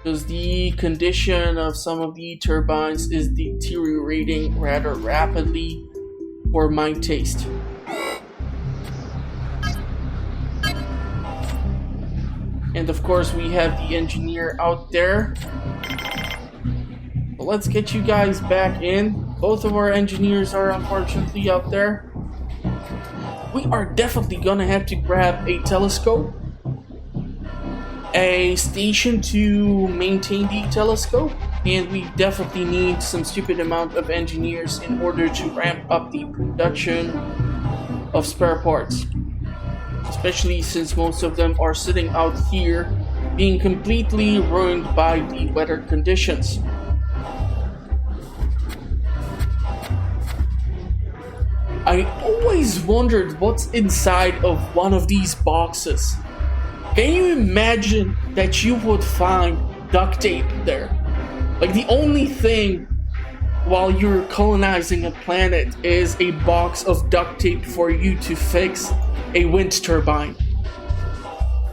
Because the condition of some of the turbines is deteriorating rather rapidly for my taste. And of course we have the engineer out there. But let's get you guys back in. Both of our engineers are unfortunately out there. We are definitely gonna have to grab a telescope, a station to maintain the telescope, and we definitely need some stupid amount of engineers in order to ramp up the production of spare parts, especially since most of them are sitting out here being completely ruined by the weather conditions. I always wondered what's inside of one of these boxes. Can you imagine that you would find duct tape there? Like, the only thing while you're colonizing a planet is a box of duct tape for you to fix a wind turbine.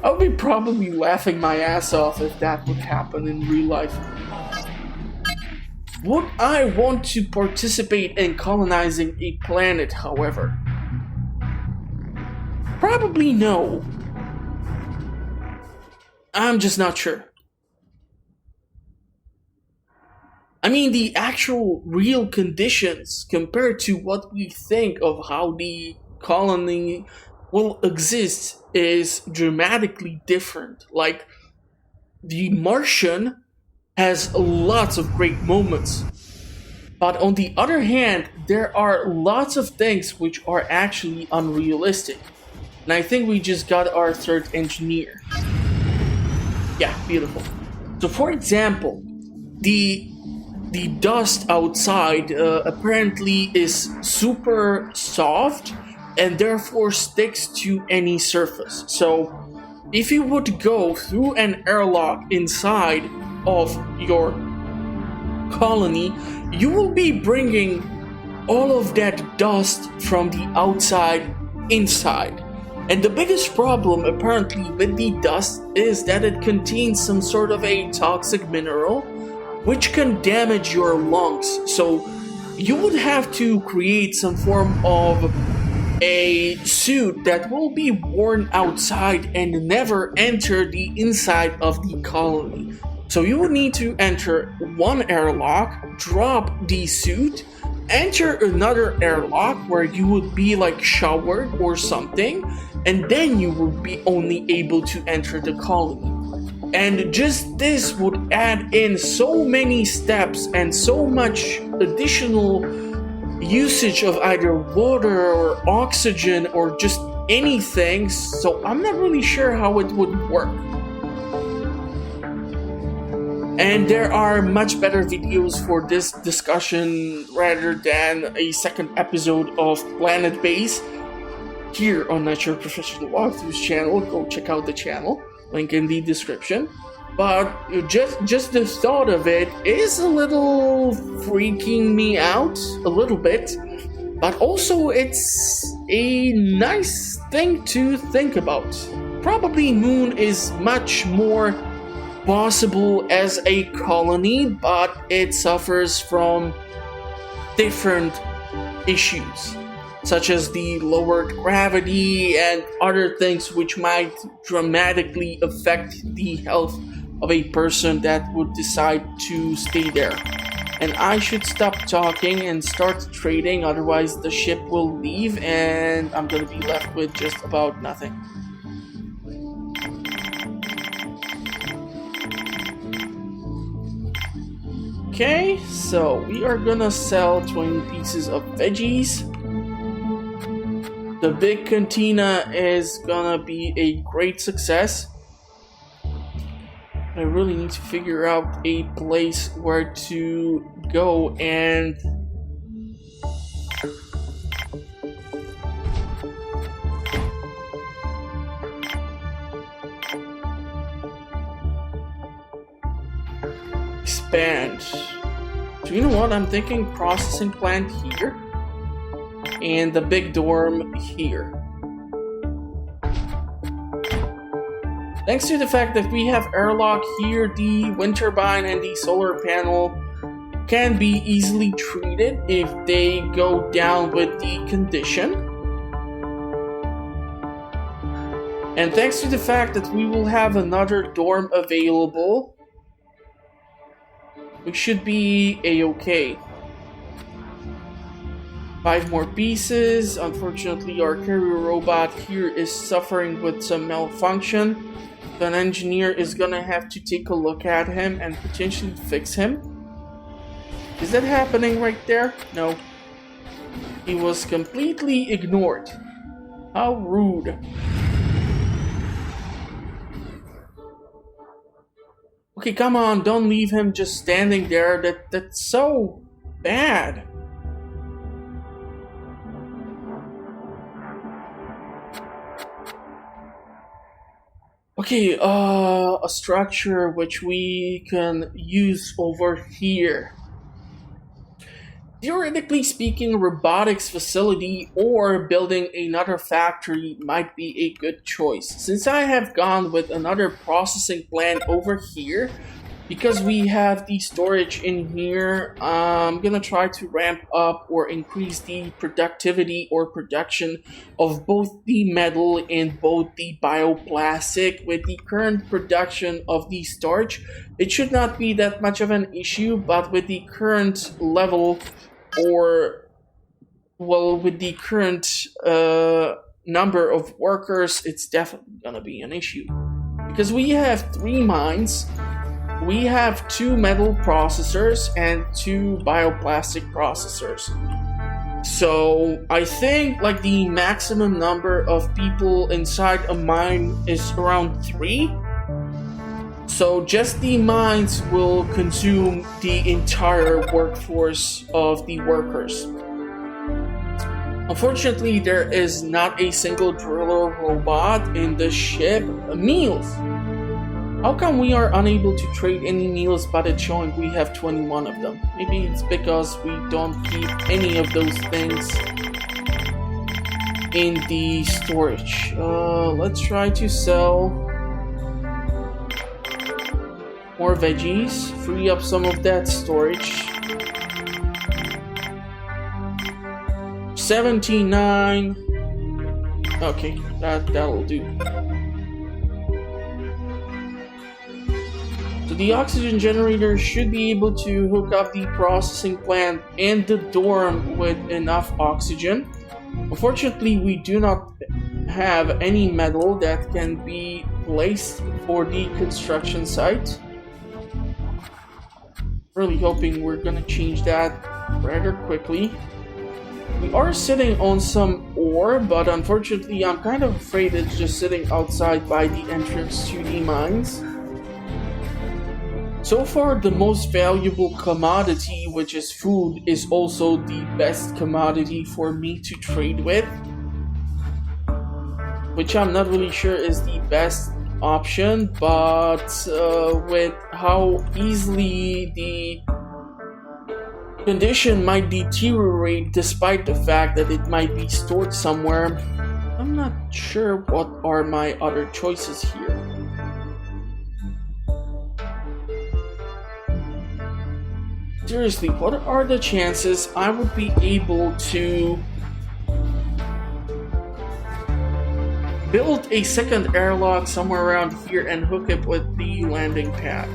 I would be probably laughing my ass off if that would happen in real life. Would I want to participate in colonizing a planet, however? Probably no. I'm just not sure. I mean, the actual real conditions compared to what we think of how the colony will exist is dramatically different. Like, the Martian has lots of great moments. But on the other hand, there are lots of things which are actually unrealistic. And I think we just got our third engineer. Yeah, beautiful. So for example, the dust outside apparently is super soft and therefore sticks to any surface. So if you would go through an airlock inside of your colony, you will be bringing all of that dust from the outside inside. And the biggest problem apparently with the dust is that it contains some sort of a toxic mineral which can damage your lungs. So you would have to create some form of a suit that will be worn outside and never enter the inside of the colony. So you would need to enter one airlock, drop the suit, enter another airlock where you would be like showered or something, and then you would be only able to enter the colony. And just this would add in so many steps and so much additional usage of either water or oxygen or just anything, so I'm not really sure how it would work. And there are much better videos for this discussion rather than a second episode of Planetbase here on Natural Professional Walkthroughs channel. Go check out the channel, link in the description. But just the thought of it is a little freaking me out, a little bit. But also it's a nice thing to think about. Probably Moon is much more possible as a colony, but it suffers from different issues, such as the lowered gravity and other things which might dramatically affect the health of a person that would decide to stay there. And I should stop talking and start trading, otherwise the ship will leave and I'm gonna be left with just about nothing. Okay, so we are gonna sell 20 pieces of veggies. The big cantina is gonna be a great success. I really need to figure out a place where to go and expand. So you know what? I'm thinking processing plant here and the big dorm here. Thanks to the fact that we have airlock here, the wind turbine and the solar panel can be easily treated if they go down with the condition. And thanks to the fact that we will have another dorm available, we should be a-okay. 5 more pieces. Unfortunately, our carrier robot here is suffering with some malfunction. An engineer is gonna have to take a look at him and potentially fix him. Is that happening right there? No. He was completely ignored. How rude. Okay, come on, don't leave him just standing there. That's so bad. Okay, a structure which we can use over here. Theoretically speaking, robotics facility or building another factory might be a good choice. Since I have gone with another processing plant over here, because we have the storage in here, I'm gonna try to ramp up or increase the productivity or production of both the metal and both the bioplastic. With the current production of the storage, it should not be that much of an issue, but with the current level or, well, with the current number of workers, it's definitely gonna be an issue. Because we have 3 mines, we have 2 metal processors and 2 bioplastic processors. So I think like the maximum number of people inside a mine is around 3. So just the mines will consume the entire workforce of the workers. Unfortunately, there is not a single driller robot in the ship. Meals! How come we are unable to trade any meals, but it's showing we have 21 of them? Maybe it's because we don't keep any of those things in the storage. Let's try to sell more veggies, free up some of that storage. 79. Okay, that'll do. So the oxygen generator should be able to hook up the processing plant and the dorm with enough oxygen. Unfortunately, we do not have any metal that can be placed for the construction site. Really hoping we're gonna change that rather quickly. We are sitting on some ore, but unfortunately I'm kind of afraid it's just sitting outside by the entrance to the mines. So far, the most valuable commodity, which is food, is also the best commodity for me to trade with. Which I'm not really sure is the best option, but with how easily the condition might deteriorate despite the fact that it might be stored somewhere, I'm not sure what are my other choices here. Seriously, what are the chances I would be able to build a second airlock somewhere around here and hook it with the landing pad?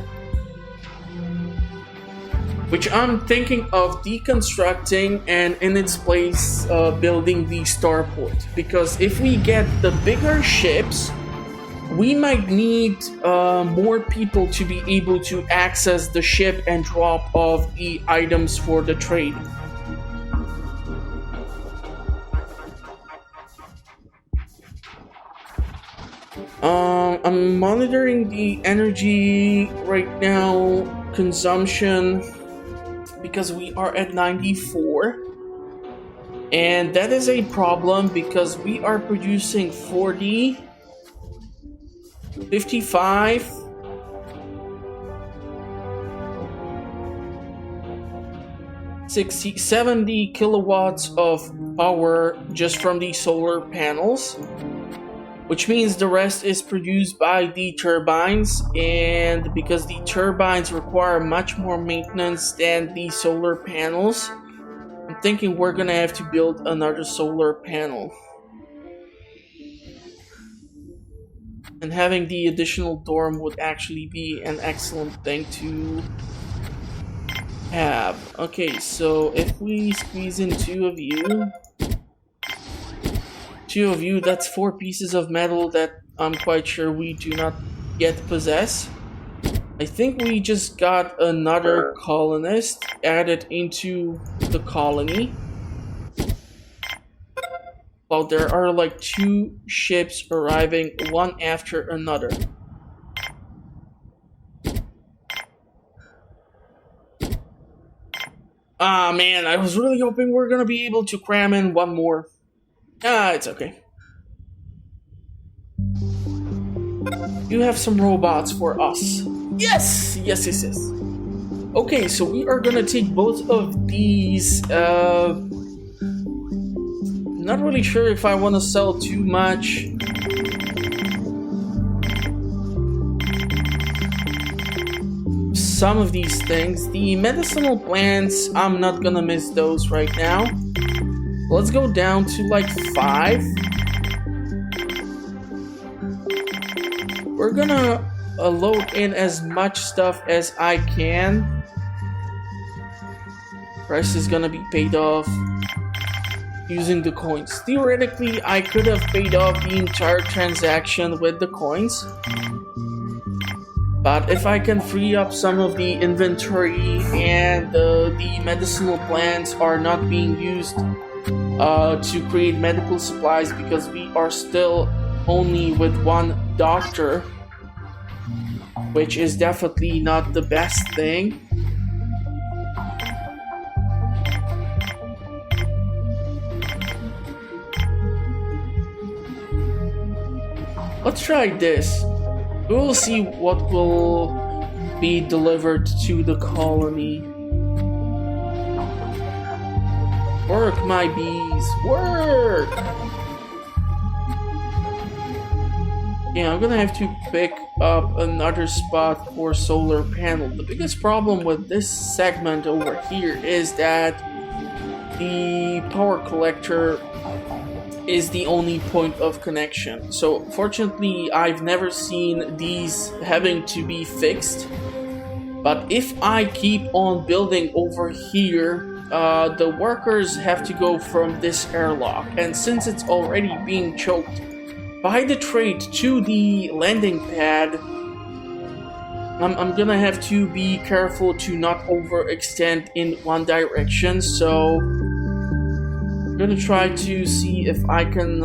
Which I'm thinking of deconstructing and in its place building the starport. Because if we get the bigger ships, we might need more people to be able to access the ship and drop off the items for the trade. I'm monitoring the energy right now consumption because we are at 94. And that is a problem because we are producing 40, 55, 60, 70 kilowatts of power just from the solar panels, which means the rest is produced by the turbines, and because the turbines require much more maintenance than the solar panels, I'm thinking we're gonna have to build another solar panel. And having the additional dorm would actually be an excellent thing to have. Okay, so if we squeeze in two of you, that's 4 pieces of metal that I'm quite sure we do not yet possess. I think we just got another colonist added into the colony. Well, there are like 2 ships arriving, one after another. Ah, man, I was really hoping we're gonna be able to cram in one more. Ah, it's okay. You have some robots for us. Yes! Yes, yes, yes. Okay, so we are gonna take both of these, not really sure if I want to sell too much. Some of these things. The medicinal plants, I'm not gonna miss those right now. Let's go down to like 5. We're gonna load in as much stuff as I can. Price is gonna be paid off using the coins. Theoretically, I could have paid off the entire transaction with the coins. But if I can free up some of the inventory and the medicinal plants are not being used to create medical supplies because we are still only with 1 doctor, which is definitely not the best thing. Let's try this. We will see what will be delivered to the colony. Work, my bees, work! Yeah, I'm gonna have to pick up another spot for solar panel. The biggest problem with this segment over here is that the power collector is the only point of connection. So fortunately, I've never seen these having to be fixed. But if I keep on building over here, the workers have to go from this airlock. And since it's already being choked by the trade to the landing pad, I'm gonna have to be careful to not overextend in one direction. So I'm gonna try to see if I can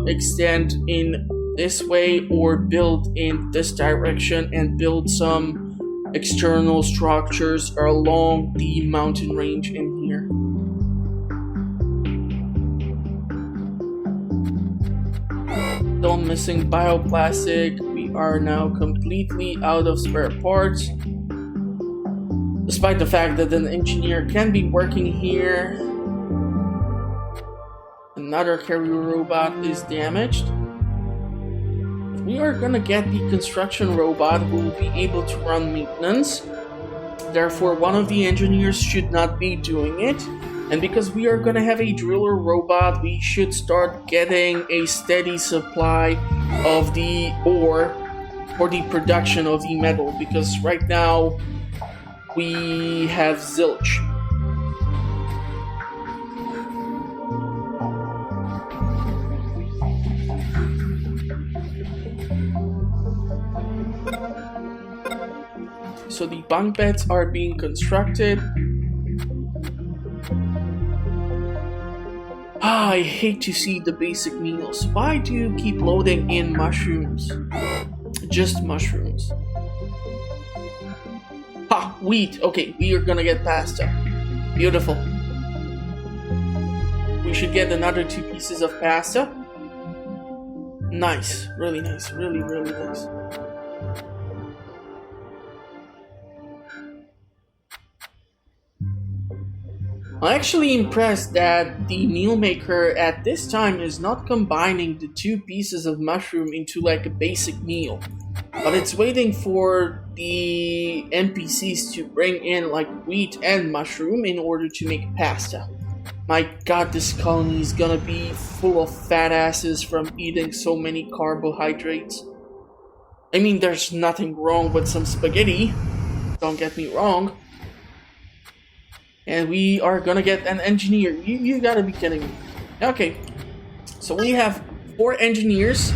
extend in this way or build in this direction and build some external structures along the mountain range in here. Still missing bioplastic. We are now completely out of spare parts. Despite the fact that an engineer can be working here. Another carrier robot is damaged. We are gonna get the construction robot who will be able to run maintenance. Therefore, one of the engineers should not be doing it. And because we are gonna have a driller robot, we should start getting a steady supply of the ore for the production of the metal. Because right now, we have zilch. So the bunk beds are being constructed. I hate to see the basic meals. Why do you keep loading in mushrooms? Just mushrooms. Ha! Wheat! Okay, we are gonna get pasta. Beautiful. We should get another 2 pieces of pasta. Nice. Really nice. Really, really nice. I'm actually impressed that the meal maker at this time is not combining the 2 pieces of mushroom into like a basic meal, but it's waiting for the NPCs to bring in like wheat and mushroom in order to make pasta. My god, this colony is gonna be full of fat asses from eating so many carbohydrates. I mean, there's nothing wrong with some spaghetti, don't get me wrong. And we are gonna get an engineer. You gotta be kidding me. Okay, so we have 4 engineers,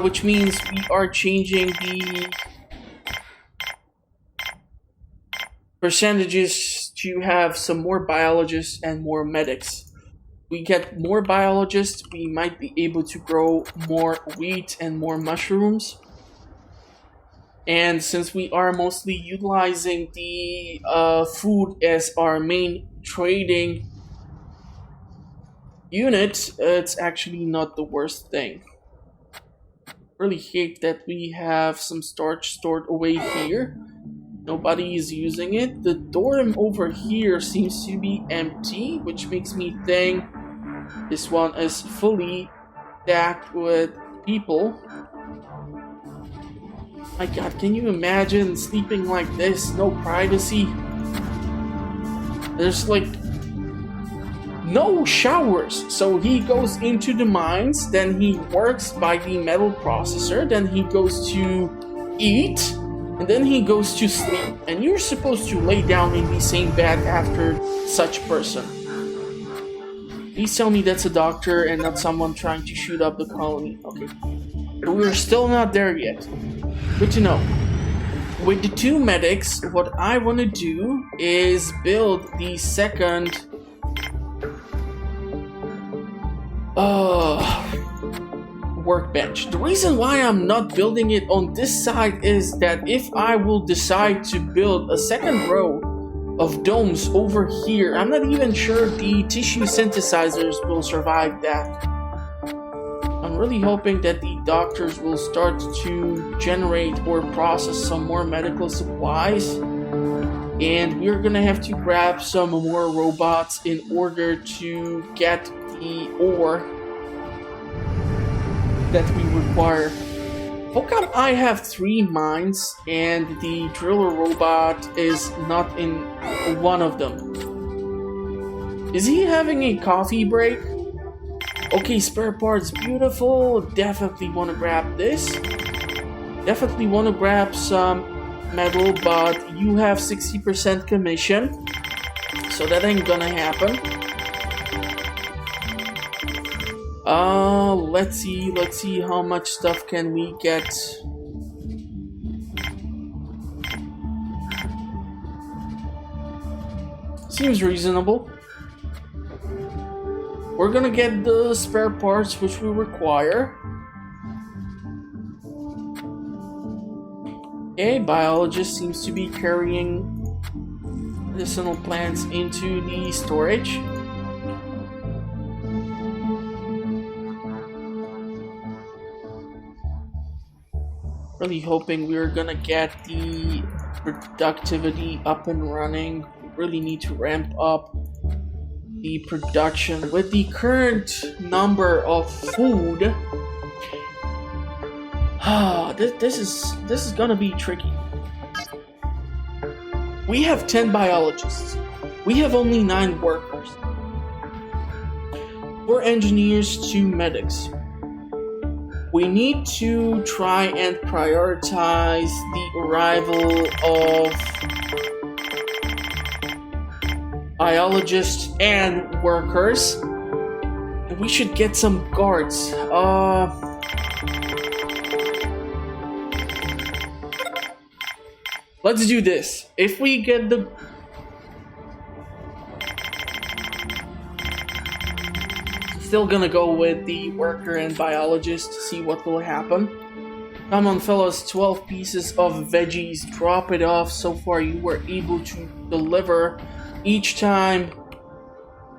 which means we are changing the percentages to have some more biologists and more medics. We get more biologists, we might be able to grow more wheat and more mushrooms. And since we are mostly utilizing the food as our main trading unit, it's actually not the worst thing. Really hate that we have some starch stored away here. Nobody is using it. The dorm over here seems to be empty, which makes me think this one is fully stacked with people. My god, can you imagine sleeping like this? No privacy. There's like no showers. So he goes into the mines, then he works by the metal processor, then he goes to eat, and then he goes to sleep. And you're supposed to lay down in the same bed after such person. Please tell me that's a doctor and not someone trying to shoot up the colony. Okay. But we're still not there yet. Good to know. With the 2 medics, what I want to do is build the second workbench. The reason why I'm not building it on this side is that if I will decide to build a second row of domes over here, I'm not even sure the tissue synthesizers will survive that. I'm really hoping that the doctors will start to generate or process some more medical supplies. And we're gonna have to grab some more robots in order to get the ore that we require. How come I have 3 mines and the driller robot is not in one of them? Is he having a coffee break? Okay, spare parts, beautiful. Definitely want to grab this. Definitely want to grab some metal, but you have 60% commission, so that ain't gonna happen. Let's see how much stuff can we get. Seems reasonable. We're gonna get the spare parts which we require. A biologist seems to be carrying medicinal plants into the storage. Really hoping we're gonna get the productivity up and running. Really need to ramp up the production. With the current number of food, this is gonna be tricky. We have 10 biologists. We have only 9 workers. 4 engineers, 2 medics. We need to try and prioritize the arrival of biologists and workers. And we should get some guards. Let's do this. If we get the... Still gonna go with the worker and biologist to see what will happen. Come on, fellas, 12 pieces of veggies. Drop it off. So far, you were able to deliver each time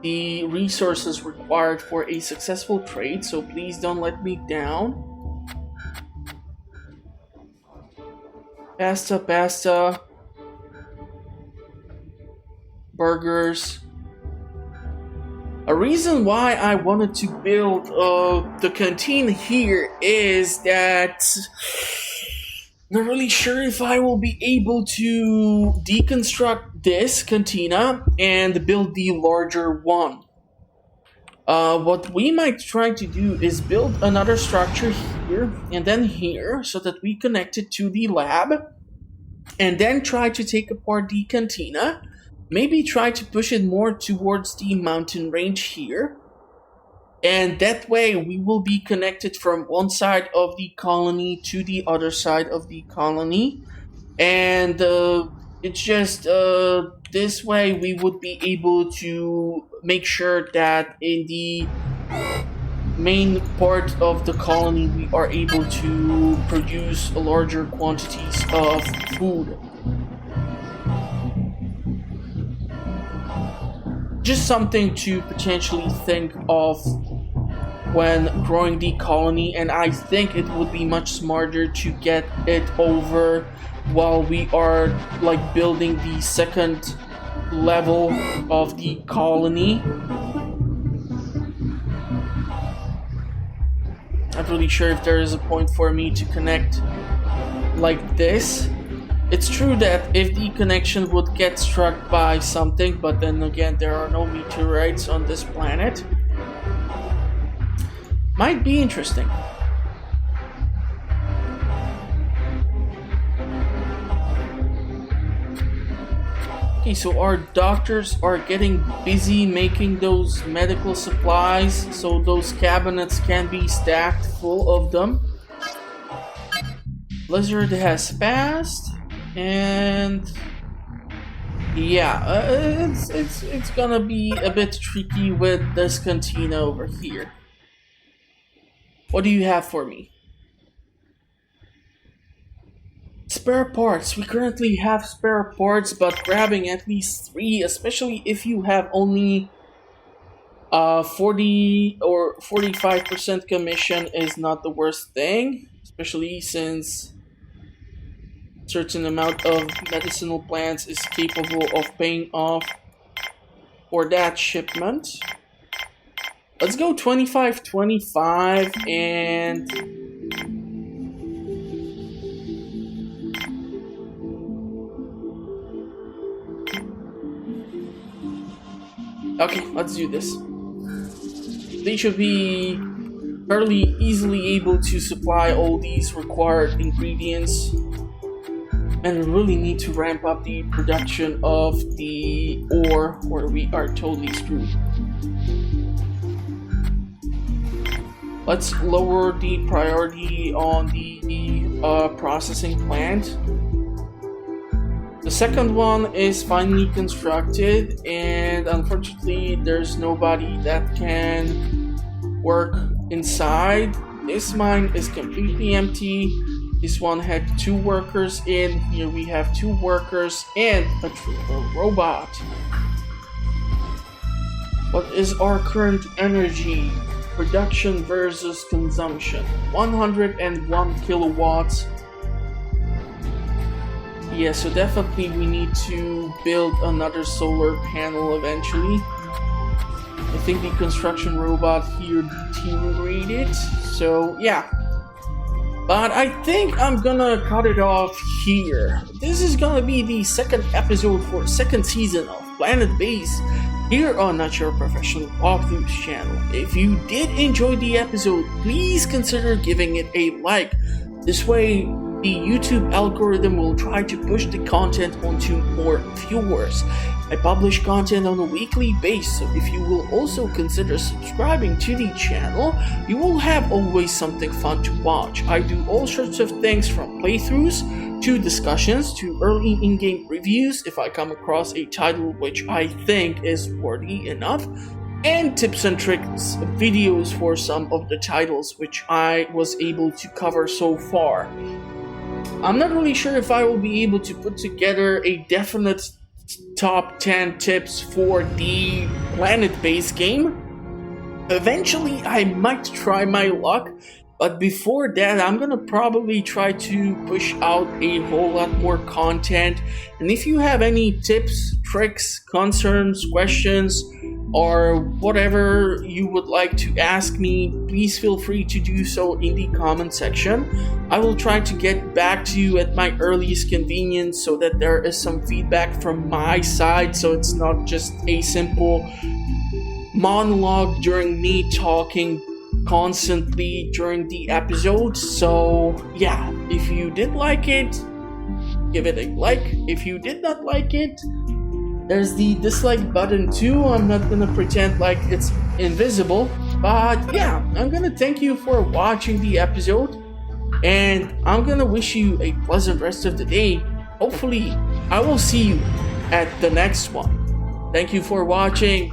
the resources required for a successful trade. So please don't let me down. Pasta. Burgers. A reason why I wanted to build the canteen here is that I'm not really sure if I will be able to deconstruct this cantina and build the larger one. What we might try to do is build another structure here and then here so that we connect it to the lab, and then try to take apart the cantina. Maybe try to push it more towards the mountain range here. And that way we will be connected from one side of the colony to the other side of the colony. And it's just this way we would be able to make sure that in the main part of the colony we are able to produce larger quantities of food. Just something to potentially think of when growing the colony, and I think it would be much smarter to get it over while we are like building the second level of the colony. Not really sure if there is a point for me to connect like this. It's true that if the connection would get struck by something, but then again, there are no meteorites on this planet. Might be interesting. Okay, so our doctors are getting busy making those medical supplies so those cabinets can be stacked full of them. Blizzard has passed. And yeah, it's gonna be a bit tricky with this cantina over here. What do you have for me? Spare parts. We currently have spare parts, but grabbing at least 3, especially if you have only 40 or 45% commission, is not the worst thing, especially since certain amount of medicinal plants is capable of paying off for that shipment. Let's go 25-25 and okay, let's do this. They should be fairly easily able to supply all these required ingredients. And we really need to ramp up the production of the ore, or we are totally screwed. Let's lower the priority on the processing plant. The second one is finally constructed, and unfortunately there's nobody that can work inside. This mine is completely empty. This one had 2 workers in. Here we have 2 workers and a robot. What is our current energy? Production versus consumption. 101 kilowatts. Yeah, so definitely we need to build another solar panel eventually. I think the construction robot here deteriorated, so yeah. But I think I'm gonna cut it off here. This is gonna be the second episode for second season of Planetbase here on Not Your Professional Walkthroughs channel. If you did enjoy the episode, please consider giving it a like. This way, the YouTube algorithm will try to push the content onto more viewers. I publish content on a weekly basis, so if you will also consider subscribing to the channel, you will have always something fun to watch. I do all sorts of things from playthroughs, to discussions, to early in-game reviews if I come across a title which I think is worthy enough, and tips and tricks videos for some of the titles which I was able to cover so far. I'm not really sure if I will be able to put together a definite top 10 tips for the Planetbase game. Eventually, I might try my luck, but before that, I'm gonna probably try to push out a whole lot more content. And if you have any tips, tricks, concerns, questions, or whatever you would like to ask me, please feel free to do so in the comment section. I will try to get back to you at my earliest convenience so that there is some feedback from my side, so it's not just a simple monologue during me talking constantly during the episode. So yeah, if you did like it, give it a like. If you did not like it, there's the dislike button too. I'm not gonna pretend like it's invisible, but yeah, I'm gonna thank you for watching the episode, and I'm gonna wish you a pleasant rest of the day. Hopefully, I will see you at the next one. Thank you for watching,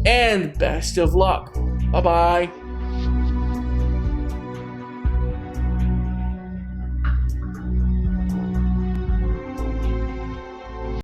and best of luck. Bye bye.